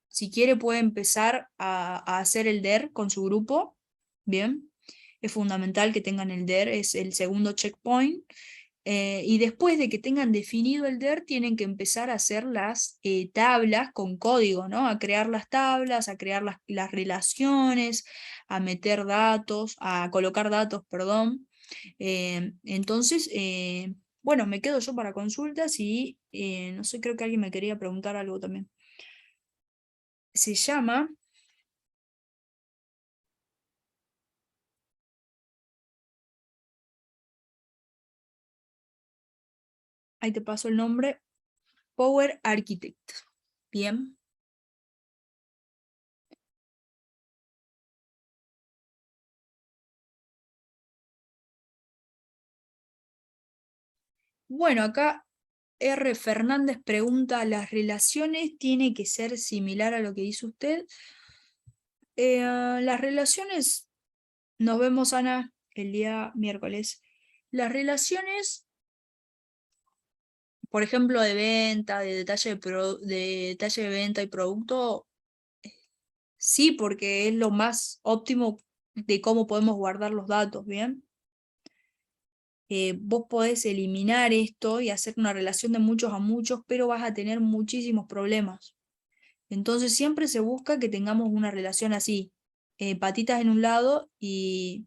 si quiere puede empezar a hacer el DER con su grupo. Bien, es fundamental que tengan el DER, es el segundo checkpoint. Y después de que tengan definido el DER, tienen que empezar a hacer las tablas con código, ¿no? A crear las tablas, a crear las relaciones, a meter datos, a colocar datos, perdón. Entonces, bueno, me quedo yo para consultas y no sé, creo que alguien me quería preguntar algo también. Se llama... Ahí te paso el nombre. Power Architect. Bien. Bueno, acá R. Fernández pregunta, ¿las relaciones tiene que ser similar a lo que dice usted? Las relaciones, nos vemos, Ana, el día miércoles. Las relaciones, por ejemplo, de venta, de detalle de venta y producto, sí, porque es lo más óptimo de cómo podemos guardar los datos, ¿bien? vos podés eliminar esto y hacer una relación de muchos a muchos, pero vas a tener muchísimos problemas. Entonces siempre se busca que tengamos una relación así, patitas en un lado y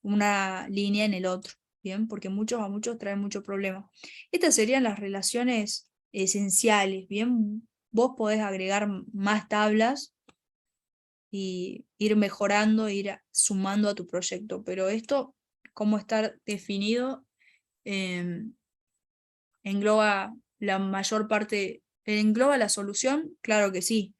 una línea en el otro, ¿bien? Porque muchos a muchos traen muchos problemas. Estas serían las relaciones esenciales, ¿bien? Vos podés agregar más tablas y ir mejorando, ir sumando a tu proyecto, pero esto, cómo estar definido, eh, engloba la mayor parte, engloba la solución, claro que sí,